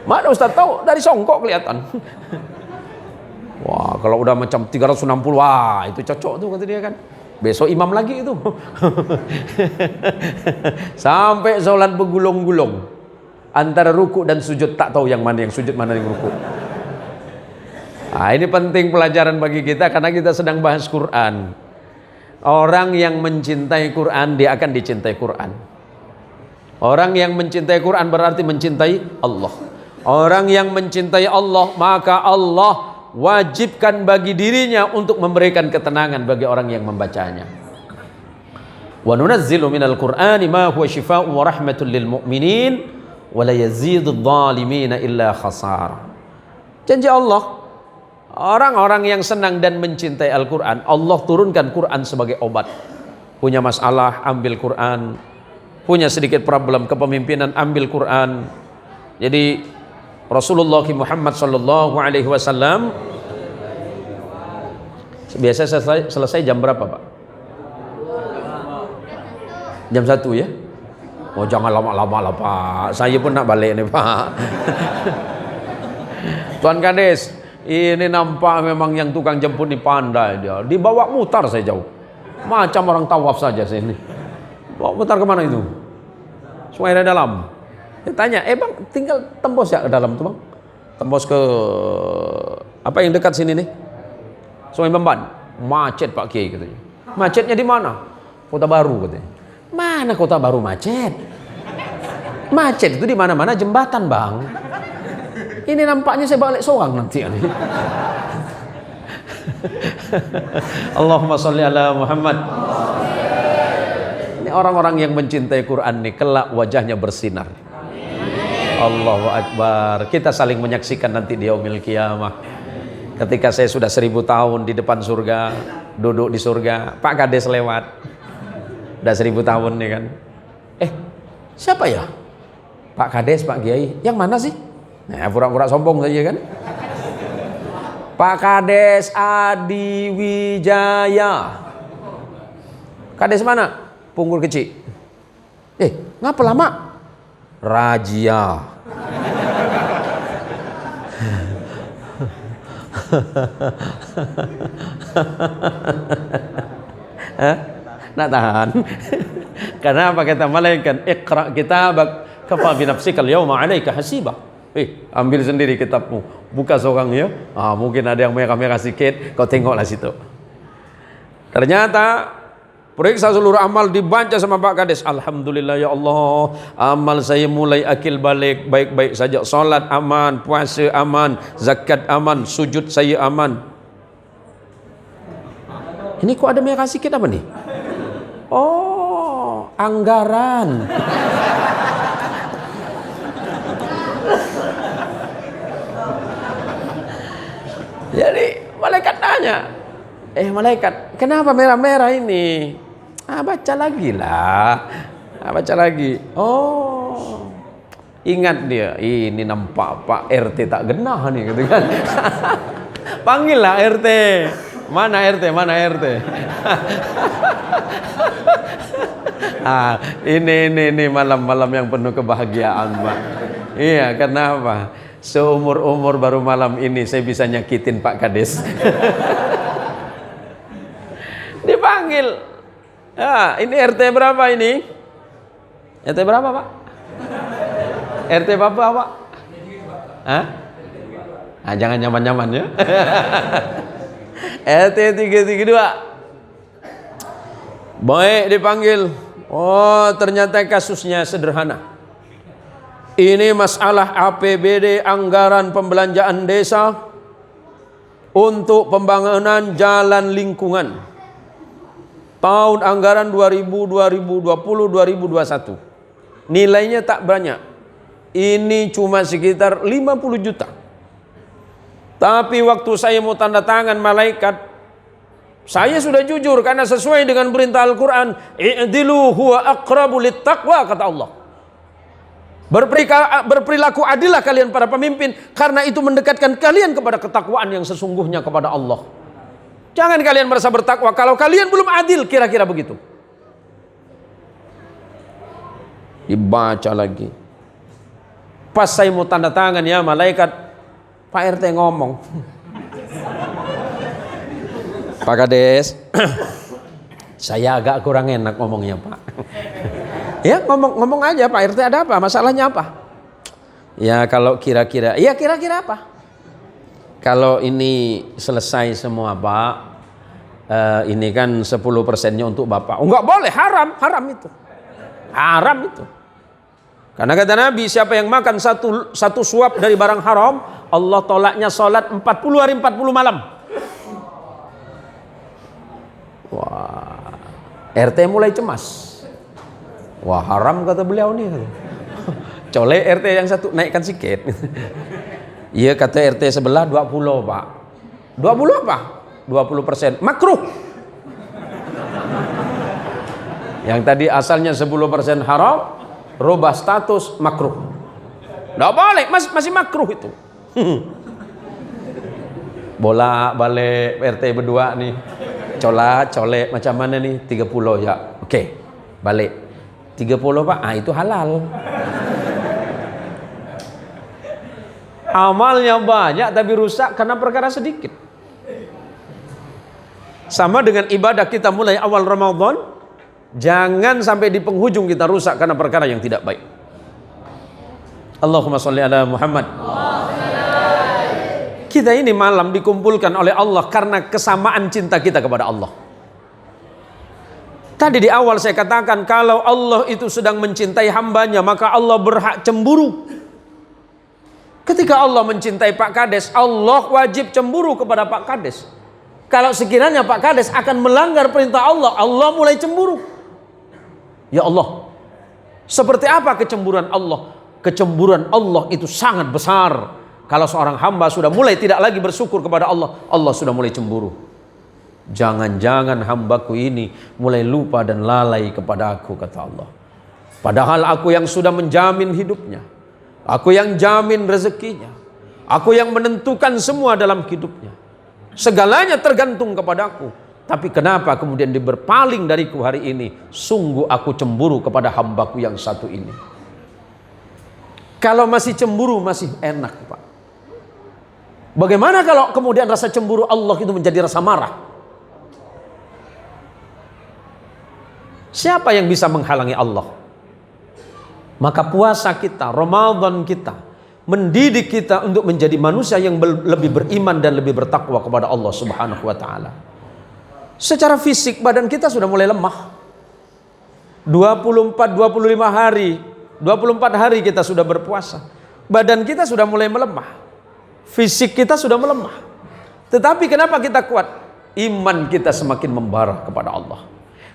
Mana Ustadz tahu? Dari songkok kelihatan. Wah, kalau udah macam 360, wah itu cocok tuh kata dia kan. Besok imam lagi itu. Sampai sholat bergulung-gulung. Antara ruku dan sujud tak tahu yang mana yang sujud, mana yang ruku. Ini penting pelajaran bagi kita karena kita sedang bahas Quran. Orang yang mencintai Quran, dia akan dicintai Quran. Orang yang mencintai Quran berarti mencintai Allah. Orang yang mencintai Allah, maka Allah wajibkan bagi dirinya untuk memberikan ketenangan bagi orang yang membacanya. Wa nunazzilu minal Qur'ani ma huwa syifaa'un wa rahmatun lil mu'minin wa la yazidudz zalimina illa khasara. Janji Allah, orang-orang yang senang dan mencintai Al-Quran, Allah turunkan Quran sebagai obat. Punya masalah, ambil Quran. Punya sedikit problem kepemimpinan, ambil Quran. Jadi Rasulullah Muhammad sallallahu alaihi wasallam biasa selesai jam berapa Pak? Jam 1 ya? Oh jangan lama-lama lah Pak, saya pun nak balik nih Pak. Tuan Kades, ini nampak memang yang tukang jemput ini pandai dia. Dibawa mutar saya jauh. Macam orang tawaf saja saya ini. Bawa mutar kemana itu? Sungai dalam. Dia tanya, bang tinggal tembus ya ke dalam tuh bang? Tembus ke Apa yang dekat sini nih? Sungai Bamban. Macet Pak Kiai katanya. Macetnya di mana? Kota Baru katanya. Mana Kota Baru macet? Macet itu di mana-mana jembatan, Bang. Ini nampaknya saya balik soang nanti. Allahumma sholli ala Muhammad. Ini orang-orang yang mencintai Quran nih, kelak wajahnya bersinar. Allahu Akbar. Kita saling menyaksikan nanti di yaumil qiyamah. Ketika saya sudah 1000 tahun di depan surga, duduk di surga, Pak Kades lewat. Udah 1000 tahun nih kan. Siapa ya? Pak Kades, Pak Kiai. Yang mana sih? Nah, pura-pura sombong saja kan. Pak Kades Adi Wijaya. Kades mana? Punggul Kecil. Ngapa lama? Rajia. Nak tahan. Kenapa kata malaikat, Iqra kitabak kafa bi nafsika al-yawma 'alaika hasiba. Ambil sendiri kitabmu, buka seorang ya. Mungkin ada yang merah-merah sedikit, kau tengoklah situ. Ternyata periksa seluruh amal, dibaca sama Pak Kades. Alhamdulillah ya Allah, amal saya mulai akil balik baik-baik saja. Salat aman, puasa aman, zakat aman, sujud saya aman. Ini kok ada merah sedikit apa nih? Oh, anggaran. Jadi malaikat tanya, malaikat, kenapa merah-merah ini? Baca lagi lah. Baca lagi. Oh, ingat dia, ini nampak Pak RT tak genah nih gitu kan. Panggillah RT. Mana RT? Mana RT? Ini malam-malam yang penuh kebahagiaan, Pak. Iya, kenapa? Seumur-umur baru malam ini saya bisa nyakitin Pak Kades. Dipanggil. Ini RT berapa ini? RT berapa, Pak? RT berapa, Pak? Jangan nyaman-nyaman ya. RT 332. Baik, dipanggil. Oh, ternyata kasusnya sederhana. Ini masalah APBD, anggaran pembelanjaan desa untuk pembangunan jalan lingkungan. Tahun anggaran 2020, 2021. Nilainya tak banyak. Ini cuma sekitar 50 juta. Tapi waktu saya mau tanda tangan malaikat, saya sudah jujur karena sesuai dengan perintah Al-Quran. I'dilu huwa aqrabu littaqwa, kata Allah. Berperilaku adillah kalian para pemimpin, karena itu mendekatkan kalian kepada ketakwaan yang sesungguhnya kepada Allah. Jangan kalian merasa bertakwa kalau kalian belum adil, kira-kira begitu. Dibaca lagi. Pas saya mau tanda tangan ya malaikat, Pak RT ngomong, Pak Kades, saya agak kurang enak ngomongnya, Pak. Ya ngomong aja, Pak RT ada apa? Masalahnya apa? Ya kalau kira-kira, ya kira-kira apa? Kalau ini selesai semua, Pak, ini kan 10%-nya untuk Bapak. Oh, enggak boleh, haram itu. Haram itu. Karena kata Nabi, siapa yang makan satu suap dari barang haram, Allah tolaknya salat 40 hari 40 malam. Wah, RT mulai cemas. Wah, haram kata beliau nih. Colek RT yang satu, naikkan sikit. Iya kata RT sebelah 20, Pak. 20 apa? 20%. Makruh. Yang tadi asalnya 10% haram, rubah status makruh. Nggak boleh, masih makruh itu. Bolak-balik RT berdua nih. Colek macam mana nih? 30 ya. Oke, balik. 30, Pak. Itu halal. Amalnya banyak tapi rusak karena perkara sedikit. Sama dengan ibadah kita mulai awal Ramadan, jangan sampai di penghujung kita rusak karena perkara yang tidak baik. Allahumma sholli ala Muhammad. Kita ini malam dikumpulkan oleh Allah karena kesamaan cinta kita kepada Allah. Tadi di awal saya katakan, kalau Allah itu sedang mencintai hambanya, maka Allah berhak cemburu. Ketika Allah mencintai Pak Kades, Allah wajib cemburu kepada Pak Kades. Kalau sekiranya Pak Kades akan melanggar perintah Allah, Allah mulai cemburu. Ya Allah, seperti apa kecemburuan Allah? Kecemburuan Allah itu sangat besar. Kalau seorang hamba sudah mulai tidak lagi bersyukur kepada Allah, Allah sudah mulai cemburu. Jangan-jangan hambaku ini mulai lupa dan lalai kepada aku, kata Allah. Padahal aku yang sudah menjamin hidupnya, aku yang jamin rezekinya, aku yang menentukan semua dalam hidupnya. Segalanya tergantung kepadaku. Tapi kenapa kemudian dia berpaling dariku hari ini? Sungguh aku cemburu kepada hambaku yang satu ini. Kalau masih cemburu masih enak, Pak. Bagaimana kalau kemudian rasa cemburu Allah itu menjadi rasa marah? Siapa yang bisa menghalangi Allah? Maka puasa kita, Ramadan kita, mendidik kita untuk menjadi manusia yang lebih beriman dan lebih bertakwa kepada Allah Subhanahu wa taala. Secara fisik badan kita sudah mulai lemah. 24 hari kita sudah berpuasa. Badan kita sudah mulai melemah. Fisik kita sudah melemah. Tetapi kenapa kita kuat? Iman kita semakin membara kepada Allah.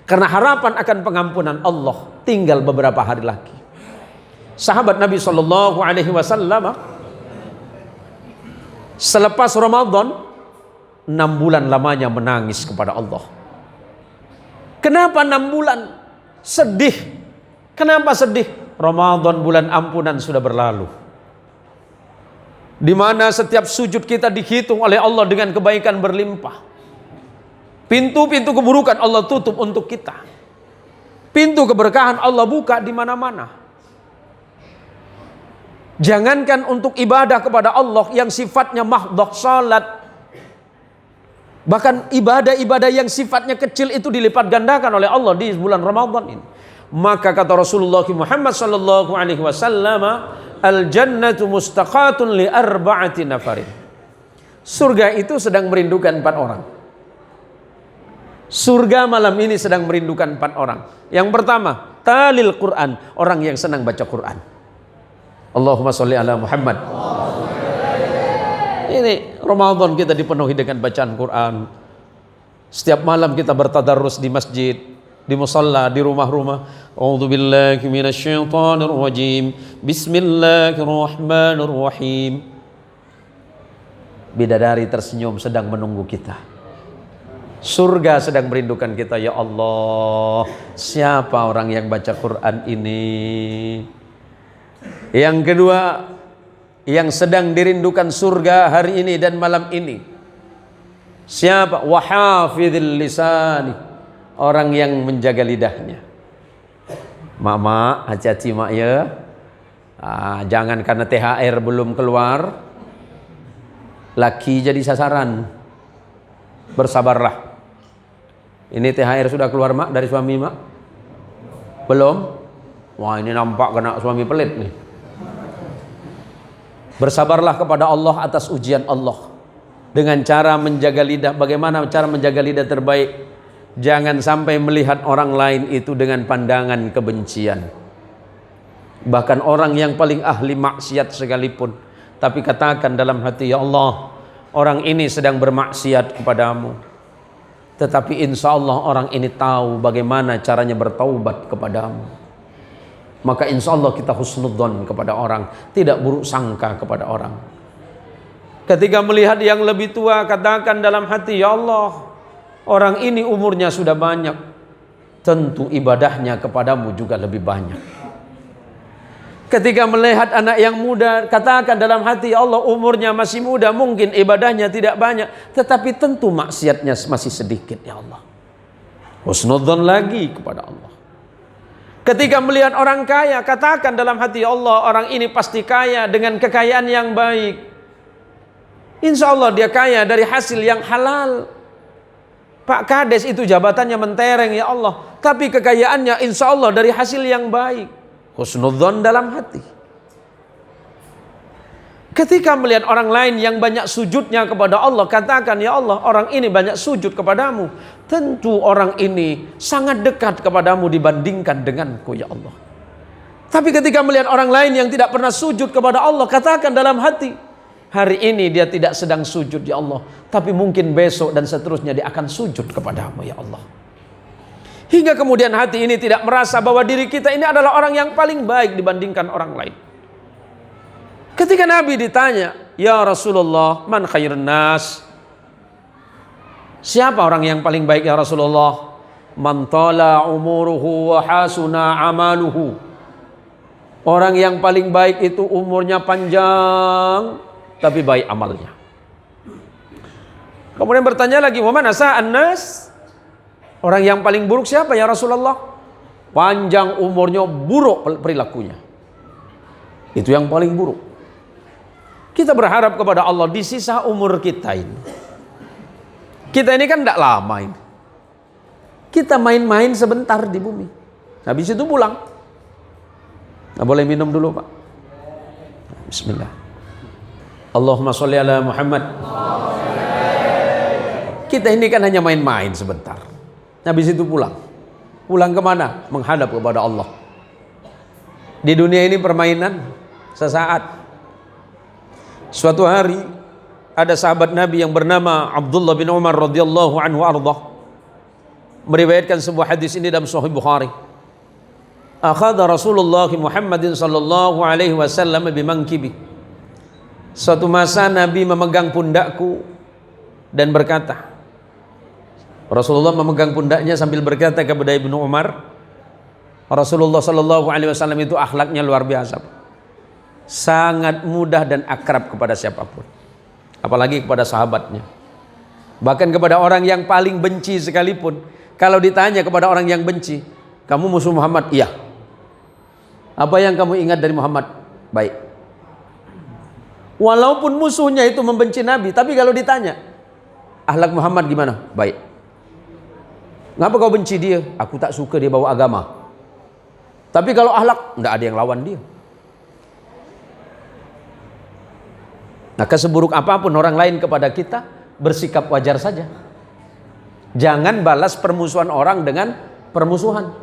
Karena harapan akan pengampunan Allah tinggal beberapa hari lagi. Sahabat Nabi SAW selepas Ramadan 6 bulan lamanya menangis kepada Allah. Kenapa 6 bulan? Sedih. Kenapa sedih? Ramadan bulan ampunan sudah berlalu, di mana setiap sujud kita dihitung oleh Allah dengan kebaikan berlimpah. Pintu-pintu keburukan Allah tutup untuk kita. Pintu keberkahan Allah buka di mana-mana. Jangankan untuk ibadah kepada Allah yang sifatnya mahdhah salat, bahkan ibadah-ibadah yang sifatnya kecil itu dilipat gandakan oleh Allah di bulan Ramadan ini. Maka kata Rasulullah Muhammad sallallahu alaihi wasallam, al-jannatu mustaqatun li arba'ati nafarin. Surga itu sedang merindukan 4 orang. Surga malam ini sedang merindukan 4 orang. Yang pertama, talil Quran, orang yang senang baca Quran. Allahumma sholli ala Muhammad. Ini Ramadan kita dipenuhi dengan bacaan Quran. Setiap malam kita bertadarrus di masjid, di musalla, di rumah-rumah. A'udzubillahi minasyaitonir rajim. Bismillahirrahmanirrahim. Bidadari tersenyum sedang menunggu kita. Surga sedang merindukan kita. Ya Allah, siapa orang yang baca Quran ini? Yang kedua, yang sedang dirindukan surga hari ini dan malam ini, siapa? Wahafidhil lisani, orang yang menjaga lidahnya. Mak, hati-hati mak ya. Jangan karena THR belum keluar, laki jadi sasaran. Bersabarlah. Ini THR sudah keluar mak dari suami mak? Belum? Wah, ini nampak kena suami pelit nih. Bersabarlah kepada Allah atas ujian Allah dengan cara menjaga lidah. Bagaimana cara menjaga lidah terbaik? Jangan sampai melihat orang lain itu dengan pandangan kebencian. Bahkan orang yang paling ahli maksiat sekalipun, tapi katakan dalam hati, ya Allah, orang ini sedang bermaksiat kepadamu, tetapi insya Allah orang ini tahu bagaimana caranya bertaubat kepadamu. Maka insya Allah kita husnudzon kepada orang, tidak buruk sangka kepada orang. Ketika melihat yang lebih tua, katakan dalam hati, ya Allah, orang ini umurnya sudah banyak, tentu ibadahnya kepadamu juga lebih banyak. Ketika melihat anak yang muda, katakan dalam hati, ya Allah, umurnya masih muda, mungkin ibadahnya tidak banyak, tetapi tentu maksiatnya masih sedikit, ya Allah. Husnudzon lagi kepada Allah. Ketika melihat orang kaya, katakan dalam hati, ya Allah, orang ini pasti kaya dengan kekayaan yang baik. Insya Allah dia kaya dari hasil yang halal. Pak Kades itu jabatannya mentereng, ya Allah, tapi kekayaannya insya Allah dari hasil yang baik. Husnudzon dalam hati. Ketika melihat orang lain yang banyak sujudnya kepada Allah, katakan, ya Allah, orang ini banyak sujud kepadamu. Tentu orang ini sangat dekat kepadamu dibandingkan denganku, ya Allah. Tapi ketika melihat orang lain yang tidak pernah sujud kepada Allah, katakan dalam hati, hari ini dia tidak sedang sujud, ya Allah, tapi mungkin besok dan seterusnya dia akan sujud kepadamu, ya Allah. Hingga kemudian hati ini tidak merasa bahwa diri kita ini adalah orang yang paling baik dibandingkan orang lain. Ketika Nabi ditanya, ya Rasulullah, man khairun nas? Siapa orang yang paling baik ya Rasulullah? Man tala umuruhu wa hasuna amaluhu. Orang yang paling baik itu umurnya panjang tapi baik amalnya. Kemudian bertanya lagi, wa man asa'an nas? Orang yang paling buruk siapa ya Rasulullah? Panjang umurnya, buruk perilakunya. Itu yang paling buruk. Kita berharap kepada Allah di sisa umur kita ini. Kita ini kan tidak lama ini. Kita main-main sebentar di bumi. Habis itu pulang. Nah, boleh minum dulu Pak. Bismillah. Allahumma sholli ala Muhammad. Kita ini kan hanya main-main sebentar. Habis itu pulang. Pulang kemana? Menghadap kepada Allah. Di dunia ini permainan sesaat. Suatu hari ada sahabat Nabi yang bernama Abdullah bin Umar radhiyallahu anhu ardah meriwayatkan sebuah hadis ini dalam Sahih Bukhari. Akhadha Rasulullah Muhammadin sallallahu alaihi wasallam bimankibi. Suatu masa Nabi memegang pundakku dan berkata, Rasulullah memegang pundaknya sambil berkata kepada Ibnu Umar, Rasulullah sallallahu alaihi wasallam itu akhlaknya luar biasa. Sangat mudah dan akrab kepada siapapun, apalagi kepada sahabatnya. Bahkan kepada orang yang paling benci sekalipun, kalau ditanya kepada orang yang benci, kamu musuh Muhammad? Iya. Apa yang kamu ingat dari Muhammad? Baik. Walaupun musuhnya itu membenci Nabi, tapi kalau ditanya, akhlak Muhammad gimana? Baik. Ngapa kau benci dia? Aku tak suka dia bawa agama. Tapi kalau akhlak, enggak ada yang lawan dia. Maka seburuk apapun orang lain kepada kita, bersikap wajar saja. Jangan balas permusuhan orang dengan permusuhan.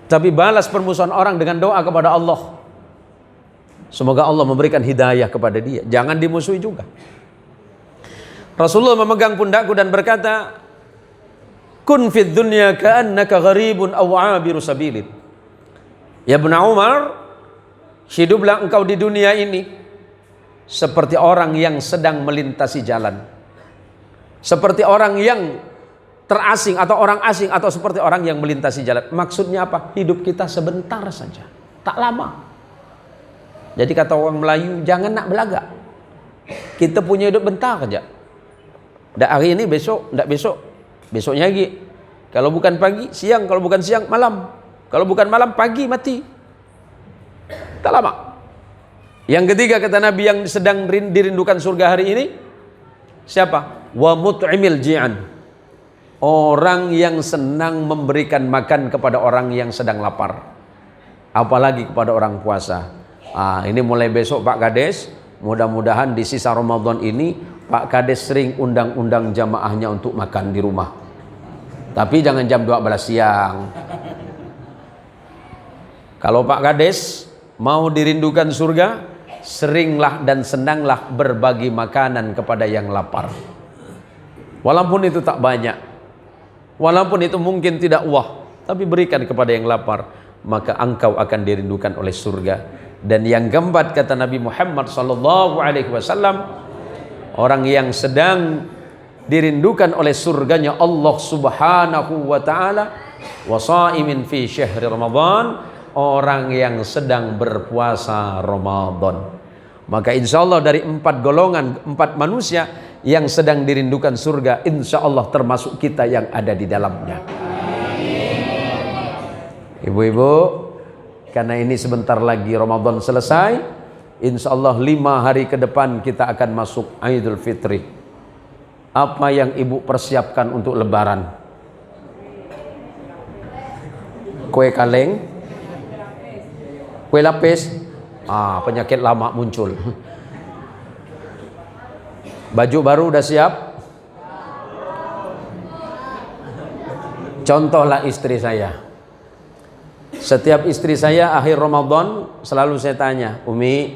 Tapi balas permusuhan orang dengan doa kepada Allah. Semoga Allah memberikan hidayah kepada dia. Jangan dimusuhi juga. Rasulullah memegang pundakku dan berkata, Kun fid dunya ka'annaka gharibun aw 'abiru sabilin. Ya Ibnu Umar, hiduplah engkau di dunia ini seperti orang yang sedang melintasi jalan, seperti orang yang terasing atau orang asing, atau seperti orang yang melintasi jalan. Maksudnya apa? Hidup kita sebentar saja, tak lama. Jadi kata orang Melayu, jangan nak belagak. Kita punya hidup bentar saja. Ndak hari ini, besok, ndak besok, besoknya lagi. Kalau bukan pagi, siang. Kalau bukan siang, malam. Kalau bukan malam, pagi, mati. Tak lama. Yang ketiga kata Nabi yang sedang dirindukan surga hari ini, siapa? Wa mut'imil ji'an. Orang yang senang memberikan makan kepada orang yang sedang lapar. Apalagi kepada orang puasa. Ini mulai besok Pak Kades, mudah-mudahan di sisa Ramadan ini Pak Kades sering undang-undang jamaahnya untuk makan di rumah. Tapi jangan jam 12 siang. Kalau Pak Kades mau dirindukan surga, seringlah dan senanglah berbagi makanan kepada yang lapar. Walaupun itu tak banyak, walaupun itu mungkin tidak wah, tapi berikan kepada yang lapar, maka engkau akan dirindukan oleh surga. Dan yang keempat kata Nabi Muhammad sallallahu alaihi wasallam, orang yang sedang dirindukan oleh surganya Allah Subhanahu wa taala, wa shaimin fi syahri Ramadan, orang yang sedang berpuasa Ramadan. Maka insya Allah dari 4 golongan, 4 manusia yang sedang dirindukan surga, insya Allah termasuk kita yang ada di dalamnya. Ibu-ibu, karena ini sebentar lagi Ramadan selesai, insya Allah 5 hari ke depan kita akan masuk Idul Fitri. Apa yang ibu persiapkan untuk lebaran? Kue kaleng, kue lapis, Penyakit lama muncul. Baju baru udah siap? Contohlah istri saya. Setiap istri saya akhir Ramadan selalu saya tanya, Umi,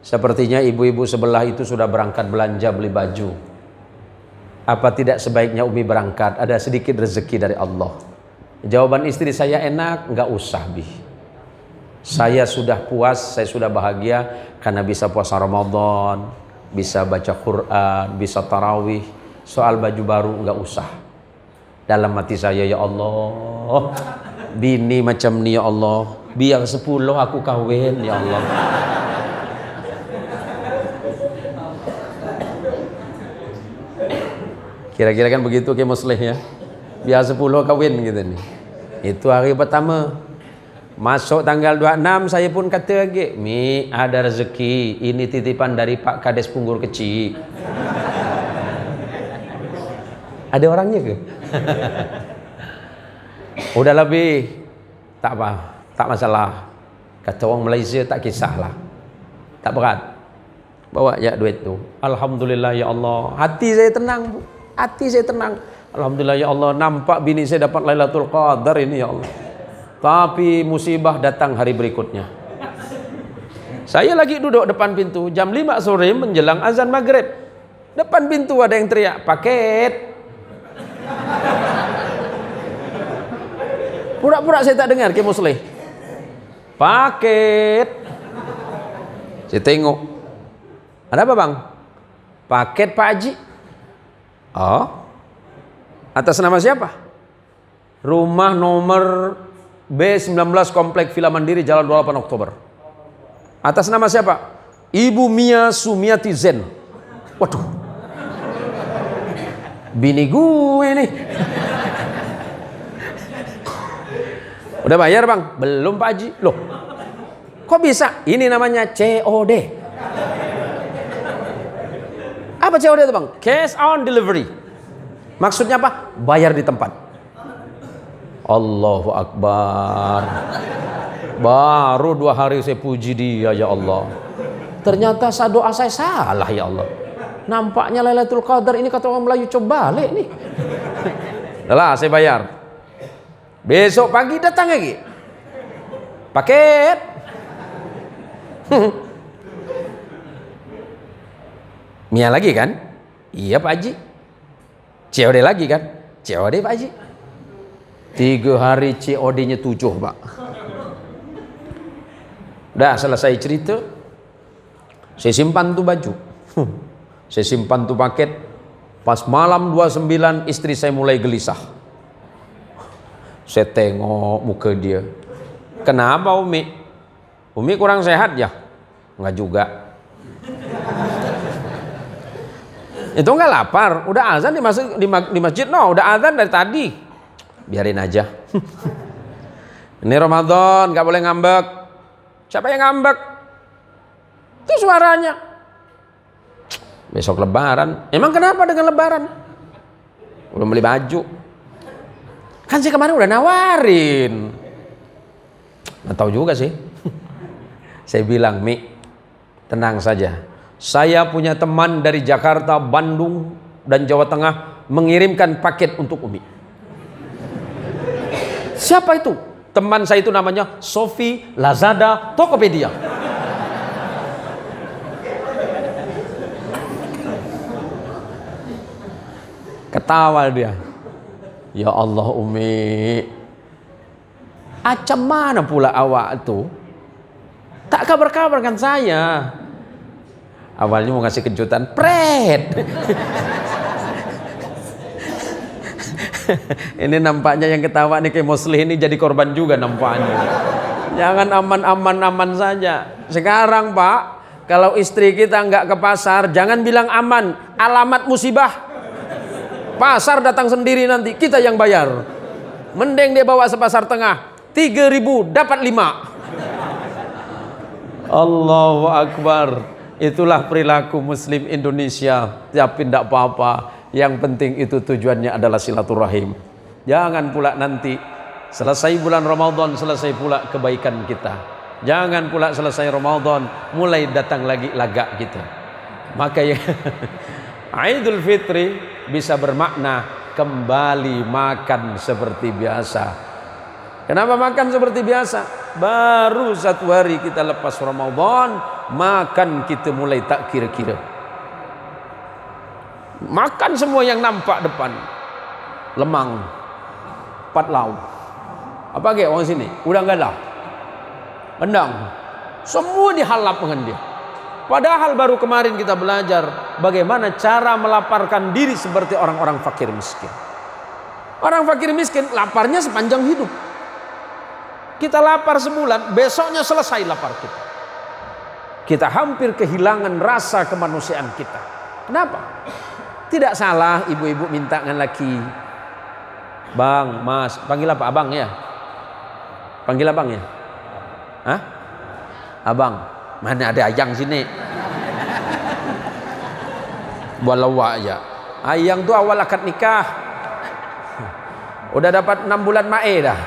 sepertinya ibu-ibu sebelah itu sudah berangkat belanja beli baju. Apa tidak sebaiknya Umi berangkat? Ada sedikit rezeki dari Allah. Jawaban istri saya enak, nggak usah Bi. Saya sudah puas, saya sudah bahagia karena bisa puasa Ramadan, bisa baca Quran, bisa tarawih. Soal baju baru nggak usah. Dalam hati saya, ya Allah, bini macam ni ya Allah, biar 10 aku kawin ya Allah. Kira-kira kan begitu ke Muslih ya. Biar 10 kawin gitu nih. Itu hari pertama. Masuk tanggal 26 saya pun kata lagi, Mi, ada rezeki, ini titipan dari Pak Kades Punggur Kecil. Ada orangnya ke? Udah lebih, tak apa, tak masalah. Kata orang Malaysia tak kisahlah, tak berat. Bawa ya duit tu. Alhamdulillah ya Allah, hati saya tenang, Bu. Hati saya tenang. Alhamdulillah ya Allah, nampak bini saya dapat Lailatul Qadar ini ya Allah. Tapi musibah datang hari berikutnya. Saya lagi duduk depan pintu jam 5 sore menjelang azan maghrib. Depan pintu ada yang teriak, paket. Pura-pura saya tak dengar ke Muslih. Paket. Saya tengok. Ada apa bang? Paket Pak Haji. Oh. Atas nama siapa? Rumah nomor B19 Komplek Villa Mandiri Jalan 28 Oktober. Atas nama siapa? Ibu Mia Sumiati Zen. Waduh. Bini gue nih. Udah bayar bang? Belum Pak Haji. Loh, kok bisa? Ini namanya COD. Apa COD itu bang? Cash on delivery. Maksudnya apa? Bayar di tempat. Allahu Akbar. Baru 2 hari saya puji dia ya Allah. Ternyata doa saya salah ya Allah. Nampaknya Lailatul Qadar ini kata orang Melayu coba balik nih. Udah saya bayar. Besok pagi datang lagi. Paket. Mia lagi kan? Iya Pak Haji. COD lagi kan? COD Pak Haji. 3 hari COD-nya 7 Pak. Udah selesai cerita. Saya simpan tuh baju. Saya simpan tuh paket. Pas malam 29 istri saya mulai gelisah. Saya tengok muka dia. Kenapa Umi? Umi kurang sehat ya? Enggak juga. Itu enggak lapar. Udah azan di masjid no, udah azan dari tadi. Biarin aja. Ini Ramadan, enggak boleh ngambek. Siapa yang ngambek? Itu suaranya. Besok lebaran. Emang kenapa dengan lebaran? Belum beli baju. Kan saya kemarin udah nawarin. Nggak tahu juga sih. Saya bilang, Mi, tenang saja. Saya punya teman dari Jakarta, Bandung, dan Jawa Tengah mengirimkan paket untuk Umi. Siapa itu? Teman saya itu namanya Sofi, Lazada, Tokopedia. Ketawa dia. Ya Allah Umi, macam mana pula awak tu? Tak kabar-kabarkan saya. Awalnya mau ngasih kejutan, pret. Ini nampaknya yang ketawa nih kayak Muslih ini jadi korban juga nampaknya. Jangan aman saja. Sekarang Pak, kalau istri kita nggak ke pasar, jangan bilang aman, alamat musibah. Pasar datang sendiri nanti, kita yang bayar. Mending dia bawa sepasar tengah, 3.000 dapat 5. Allahu Akbar. Itulah perilaku Muslim Indonesia. Tapi tidak apa-apa. Yang penting itu tujuannya adalah silaturahim. Jangan pula nanti selesai bulan Ramadan, selesai pula kebaikan kita. Jangan pula selesai Ramadan mulai datang lagi lagak kita. Maka ya Idul Fitri bisa bermakna kembali makan seperti biasa. Kenapa makan seperti biasa? Baru 1 hari kita lepas Ramadan, makan kita mulai tak kira-kira. Makan semua yang nampak depan. Lemang, patlau, apa ke orang sini? Udang galah, rendang, semua dihalap dengan dia. Padahal baru kemarin kita belajar bagaimana cara melaparkan diri seperti orang-orang fakir miskin. Orang fakir miskin laparnya sepanjang hidup. Kita lapar sebulan, besoknya selesai lapar kita. Kita hampir kehilangan rasa kemanusiaan kita. Kenapa? Tidak salah ibu-ibu minta dengan laki. Bang, mas, panggil apa? Abang ya? Panggil abang ya? Hah? Abang, mana ada ayang sini? Buat lawak aja. Ayang tuh awal akad nikah. Udah dapat 6 bulan mae dah.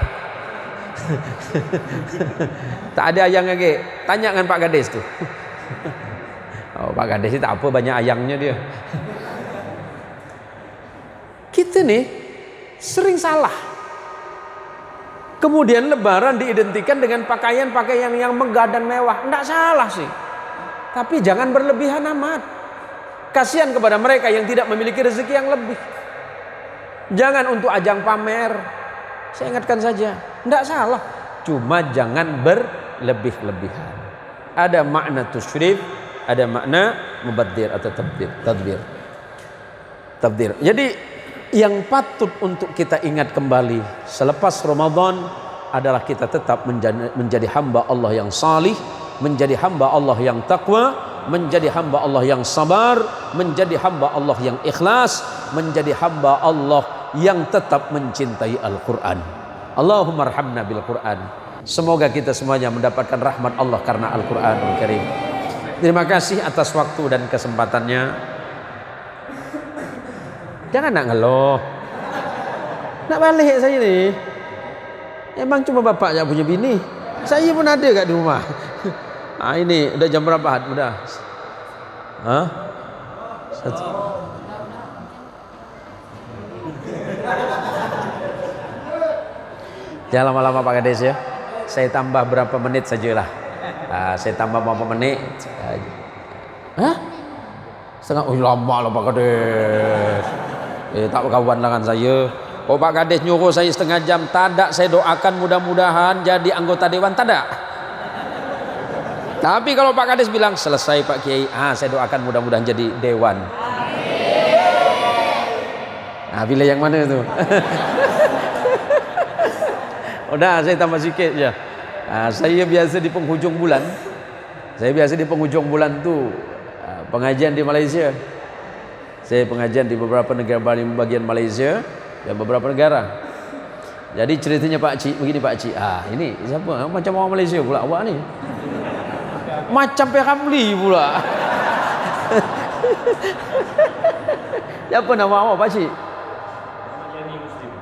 Tak ada ayang lagi. Tanya dengan Pak Kades tuh. Oh, Pak Kades itu tak apa, banyak ayangnya dia. Kita nih sering salah. Kemudian lebaran diidentikan dengan pakaian-pakaian yang megah dan mewah. Tidak salah sih. Tapi jangan berlebihan amat. Kasihan kepada mereka yang tidak memiliki rezeki yang lebih. Jangan untuk ajang pamer. Saya ingatkan saja. Tidak salah. Cuma jangan berlebih-lebihan. Ada makna tusyrif, ada makna mubadzir atau tabdir. Jadi yang patut untuk kita ingat kembali selepas Ramadan adalah kita tetap menjadi hamba Allah yang salih, menjadi hamba Allah yang takwa, menjadi hamba Allah yang sabar, menjadi hamba Allah yang ikhlas, menjadi hamba Allah yang tetap mencintai Al-Quran. Allahumma arhamna bil Quran. Semoga kita semuanya mendapatkan rahmat Allah karena Al-Quranul Karim. Terima kasih atas waktu dan kesempatannya. Jangan nak ngeluh. Nak balik saya ni. Emang cuma bapak yang punya bini. Saya pun ada kat di rumah. Ini udah jam berapa? Udah. Hah? Jangan lama-lama Pak Kades ya. Saya tambah berapa menit sajalah. Saya tambah berapa menit. Hah? Setengah. Oh lama lah Pak Kades. Tak berkawan dengan saya. Oh Pak Kades nyuruh saya setengah jam. Tak ada, saya doakan mudah-mudahan jadi anggota dewan. Tak ada. Tapi kalau Pak Kades bilang selesai Pak Kiai, saya doakan mudah-mudahan jadi dewan. Pilih yang mana itu? Udah saya tambah sikit je. Saya biasa di penghujung bulan. Saya biasa di penghujung bulan tu pengajian di Malaysia. Saya pengajian di beberapa negara bagian Malaysia dan beberapa negara. Jadi ceritanya Pak Cik begini Pak Cik. Ini siapa? Macam orang Malaysia pula awak ni. Macam Peramli pula. Siapa nama awak Pak Cik?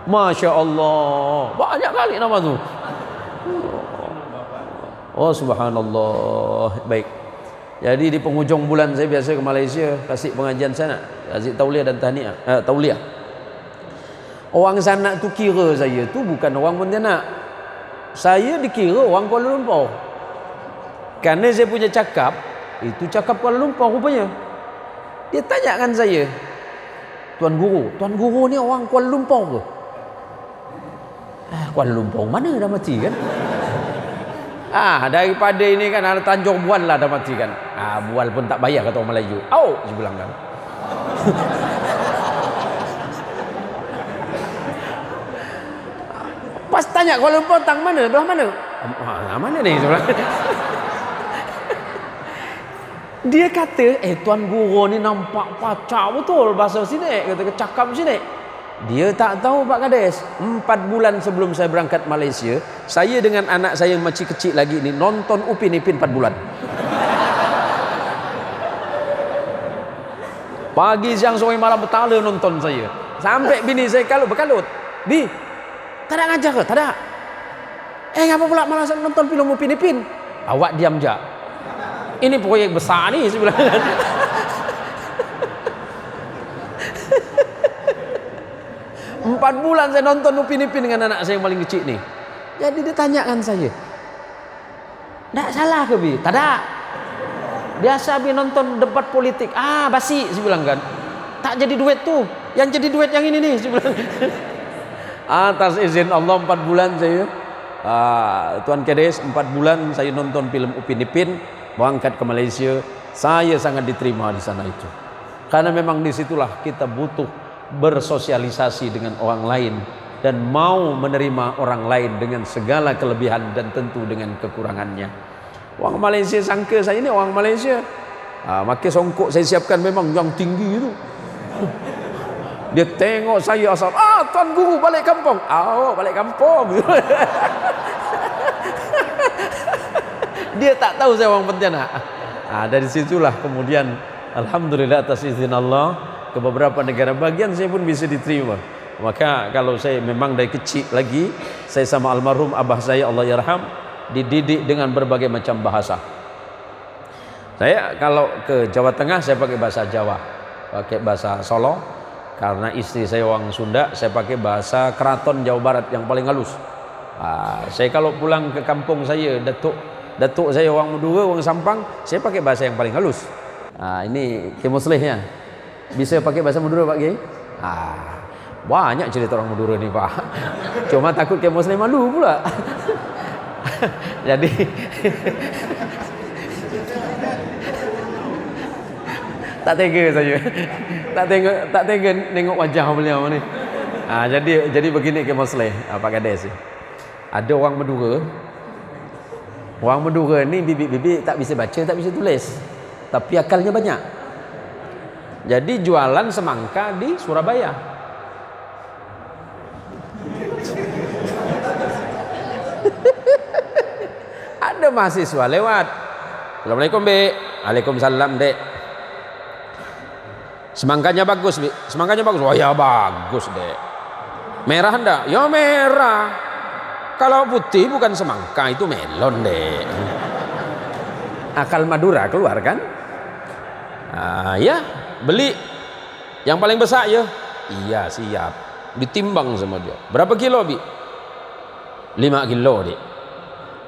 Masya Allah. Banyak kali nama tu. Oh subhanallah. Baik. Jadi di penghujung bulan saya biasa ke Malaysia kasih pengajian sana, kasih tauliah dan tahniah, tauliah. Orang sana tu kira saya tu bukan orang Pontianak. Saya dikira orang Kuala Lumpur. Karena saya punya cakap, itu cakap Kuala Lumpur rupanya. Dia tanyakan saya, Tuan Guru ni orang Kuala Lumpur ke? Kuala Lumpur mana dah mati kan? Daripada ini kan ada Tanjung Bual lah dah mati kan. Bual pun tak bayar kata orang Melayu. Saya bilang kan. Pas tanya Kuala Lumpur tang mana? Belah mana? Mana ni? Dia kata, Tuan Guru ni nampak pacak betul bahasa sini. Kata cakap sini. Dia tak tahu Pak Kades. 4 bulan sebelum saya berangkat Malaysia, saya dengan anak saya yang masih kecil lagi ni nonton Upin Ipin 4 bulan. Pagi, siang, sore, malam betala nonton saya. Sampai bini saya berkalut. Bi, tak ada ngajar ke? Tak ada. Ngapa pula malah nonton film Upin Ipin? Awak diam aja. Ini proyek besar nih, saya bilang. 4 bulan saya nonton Upin Ipin dengan anak saya yang paling kecil nih. Jadi dia tanyakan saya, nggak salah ke Bi? Tada. Biasa Bi nonton debat politik. Ah, basi, saya bilang kan. Tak jadi duit tuh. Yang jadi duit yang ini nih, saya bilang. Atas izin Allah 4 bulan saya. Tuan Kedes 4 bulan saya nonton film Upin Ipin, berangkat ke Malaysia. Saya sangat diterima di sana itu. Karena memang disitulah kita butuh bersosialisasi dengan orang lain dan mau menerima orang lain dengan segala kelebihan dan tentu dengan kekurangannya. Orang Malaysia sangka saya ini orang Malaysia. Makai songkok saya siapkan memang yang tinggi itu. Dia tengok saya asal, Tuan Guru balik kampung. Balik kampung. Dia tak tahu saya orang Pontianak. Dari situlah kemudian alhamdulillah atas izin Allah ke beberapa negara bagian saya pun bisa diterima. Maka kalau saya memang dari kecil lagi, saya sama almarhum abah saya Allah yarham dididik dengan berbagai macam bahasa. Saya kalau ke Jawa Tengah saya pakai bahasa Jawa, pakai bahasa Solo. Karena istri saya orang Sunda, saya pakai bahasa Keraton Jawa Barat yang paling halus. Saya kalau pulang ke kampung saya, datuk saya orang Madura, orang Sampang, saya pakai bahasa yang paling halus. Ini kemuslihnya. Bisa pakai bahasa Madura Pak Kiai? Banyak cerita orang Madura nih Pak. Cuma takut ke Muslim malu pula. Jadi tak tega saya. Tak tega nengok wajah beliau ni. Jadi begini ke Muslim Pak Kades. Ada orang Madura. Orang Madura ni bibik-bibik tak bisa baca, tak bisa tulis. Tapi akalnya banyak. Jadi jualan semangka di Surabaya. Ada mahasiswa lewat. Assalamualaikum Dek. Waalaikumsalam Dek. Semangkanya bagus Bi. Semangkanya bagus. Oh ya bagus Dek. Merah enggak? Ya merah. Kalau putih bukan semangka, itu melon Dek. Akal Madura keluar kan? Ya. Beli yang paling besar ya. Iya siap. Ditimbang sama dia. Berapa kilo Bi? 5 kilo Dik.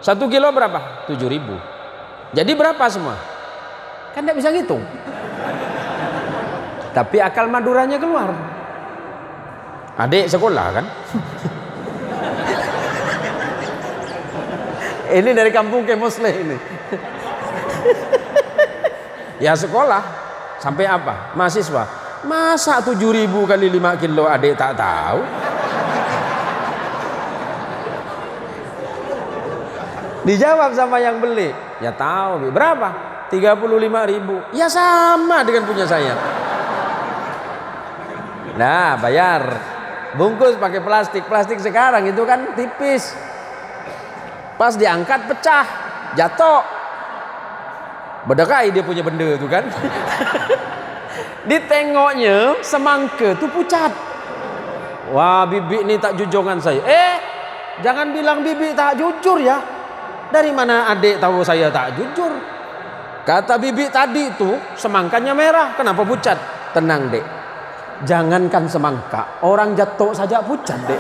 1 kilo berapa? 7.000. Jadi berapa semua? Kan tidak bisa ngitung. Tapi akal Maduranya keluar. Adik sekolah kan? Ini dari kampung ke Muslim ini. Ya sekolah. Sampai apa? Mahasiswa. Masa 7.000 kali 5 kilo adik tak tahu? Dijawab sama yang beli. Ya tahu. Berapa? 35.000. Ya sama dengan punya saya. Nah bayar. Bungkus pakai plastik. Plastik sekarang itu kan tipis. Pas diangkat pecah. Jatuh. Bedekai dia punya benda itu kan. Ditengoknya semangka tu pucat. Wah bibi ni tak jujongan saya. Jangan bilang bibi tak jujur ya. Dari mana adik tahu saya tak jujur? Kata bibi tadi tu semangkanya merah. Kenapa pucat? Tenang Dek. Jangankan semangka, orang jatuh saja pucat Dek.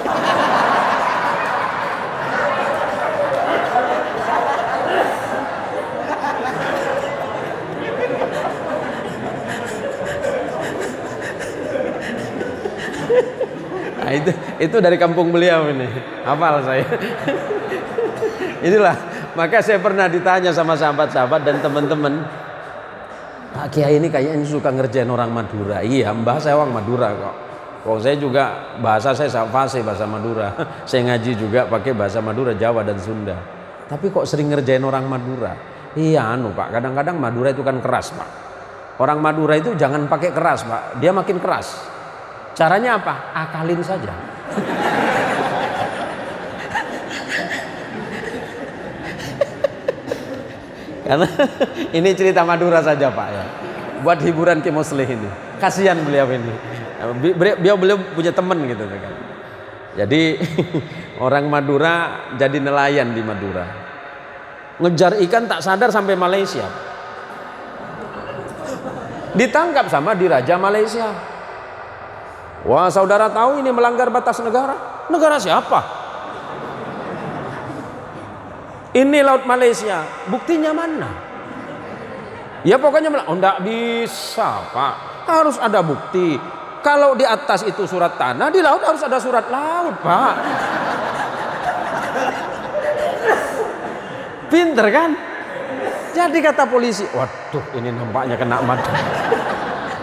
Itu dari kampung beliau ini. Hafal saya. Itulah. Maka saya pernah ditanya sama sahabat-sahabat dan teman-teman, Pak Kiai ini kayaknya suka ngerjain orang Madura. Iya, mbah saya orang Madura kok. Kalau saya juga bahasa saya fasih bahasa Madura. Saya ngaji juga pakai bahasa Madura, Jawa dan Sunda. Tapi kok sering ngerjain orang Madura? Iya Pak, kadang-kadang Madura itu kan keras Pak. Orang Madura itu jangan pakai keras Pak, dia makin keras. Caranya apa? Akalin saja. Karena ini cerita Madura saja Pak ya. Buat hiburan ke Muslim ini. Kasihan beliau ini. Beliau punya teman gitu kan. Jadi orang Madura jadi nelayan di Madura. Ngejar ikan tak sadar sampai Malaysia. Ditangkap sama diraja Malaysia. Wah, saudara tahu ini melanggar batas negara? Negara siapa? Ini laut Malaysia, buktinya mana? Ya pokoknya bilang, oh enggak bisa Pak, harus ada bukti. Kalau di atas itu surat tanah, di laut harus ada surat laut Pak. Pinter kan? Jadi kata polisi, waduh ini nampaknya kena madu.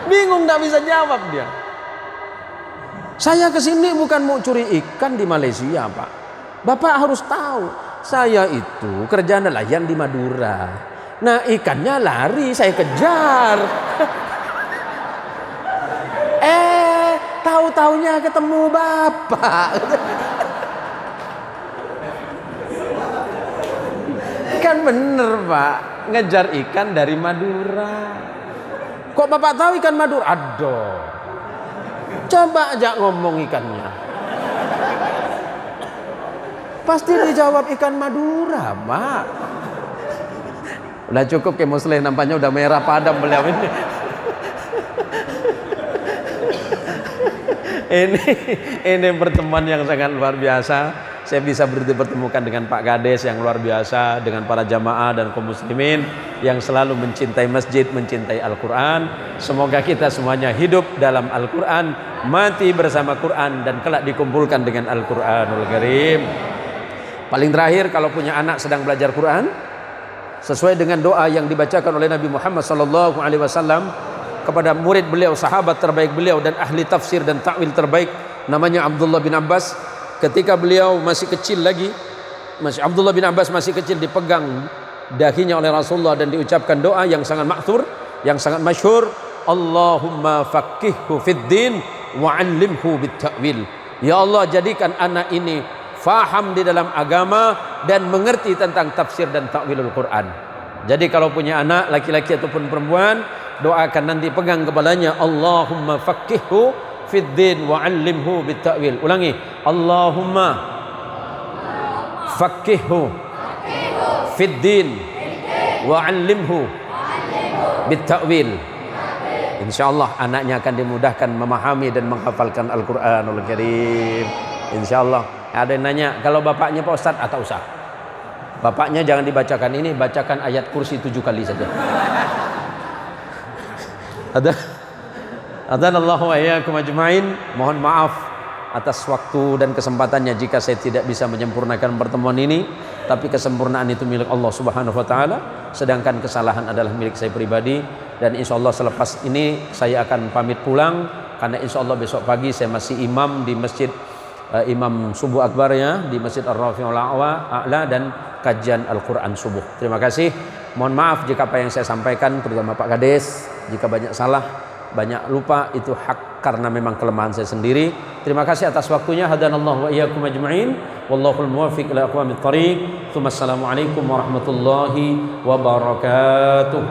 Bingung gak bisa jawab dia. Saya kesini bukan mau curi ikan di Malaysia Pak. Bapak harus tahu, saya itu kerja nelayan di Madura. Nah ikannya lari, saya kejar. Tahu-taunya ketemu Bapak. Kan bener Pak, ngejar ikan dari Madura. Kok Bapak tahu ikan Madura? Aduh, coba aja ngomong ikannya, pasti dijawab ikan Madura Pak. Udah cukup ke Muslim, nampaknya udah merah padam beliau ini. Ini pertemuan yang sangat luar biasa. Saya bisa bertemukan dengan Pak Kades yang luar biasa, dengan para jamaah dan kaum muslimin yang selalu mencintai masjid, mencintai Al-Quran. Semoga kita semuanya hidup dalam Al-Quran, mati bersama Quran, dan kelak dikumpulkan dengan Al-Quranul Karim. Paling terakhir, kalau punya anak sedang belajar Quran, sesuai dengan doa yang dibacakan oleh Nabi Muhammad SAW kepada murid beliau, sahabat terbaik beliau dan ahli tafsir dan takwil terbaik, namanya Abdullah bin Abbas. Ketika beliau masih kecil lagi, Abdullah bin Abbas masih kecil, dipegang dahinya oleh Rasulullah dan diucapkan doa yang sangat maksur, yang sangat masyhur, Allahumma faqihhu fid din wa 'allimhu bit ta'wil. Ya Allah, jadikan anak ini faham di dalam agama dan mengerti tentang tafsir dan takwilul Quran. Jadi kalau punya anak laki-laki ataupun perempuan, doakan nanti, pegang kepalanya, Allahumma faqihhu fid din wa 'allimhu bit ta'wil. Ulangi, Allahumma faqihhu fid din wa 'allimhu bit ta'wil. Insyaallah anaknya akan dimudahkan memahami dan menghafalkan Al-Qur'anul Karim. Insyaallah. Ada yang nanya, kalau bapaknya Pak Ustadz atau usah? Bapaknya jangan dibacakan ini, bacakan ayat kursi 7 kali saja. Adanallahu wa iyyakum ajmain. Mohon maaf atas waktu dan kesempatannya jika saya tidak bisa menyempurnakan pertemuan ini, tapi kesempurnaan itu milik Allah Subhanahu wa taala, sedangkan kesalahan adalah milik saya pribadi. Dan insyaallah selepas ini saya akan pamit pulang, karena insyaallah besok pagi saya masih imam di masjid Imam Subuh Akbar ya, di Masjid Ar-Rafi'ul A'la, dan kajian Al-Quran subuh. Terima kasih. Mohon maaf jika apa yang saya sampaikan, terutama Pak Kades, jika banyak salah, banyak lupa, itu hak karena memang kelemahan saya sendiri. Terima kasih atas waktunya. Hadanallahu wa iyyakum ajma'in. Wallahul muwaffiq ila aqwamit thariq. Assalamualaikum warahmatullahi wabarakatuh.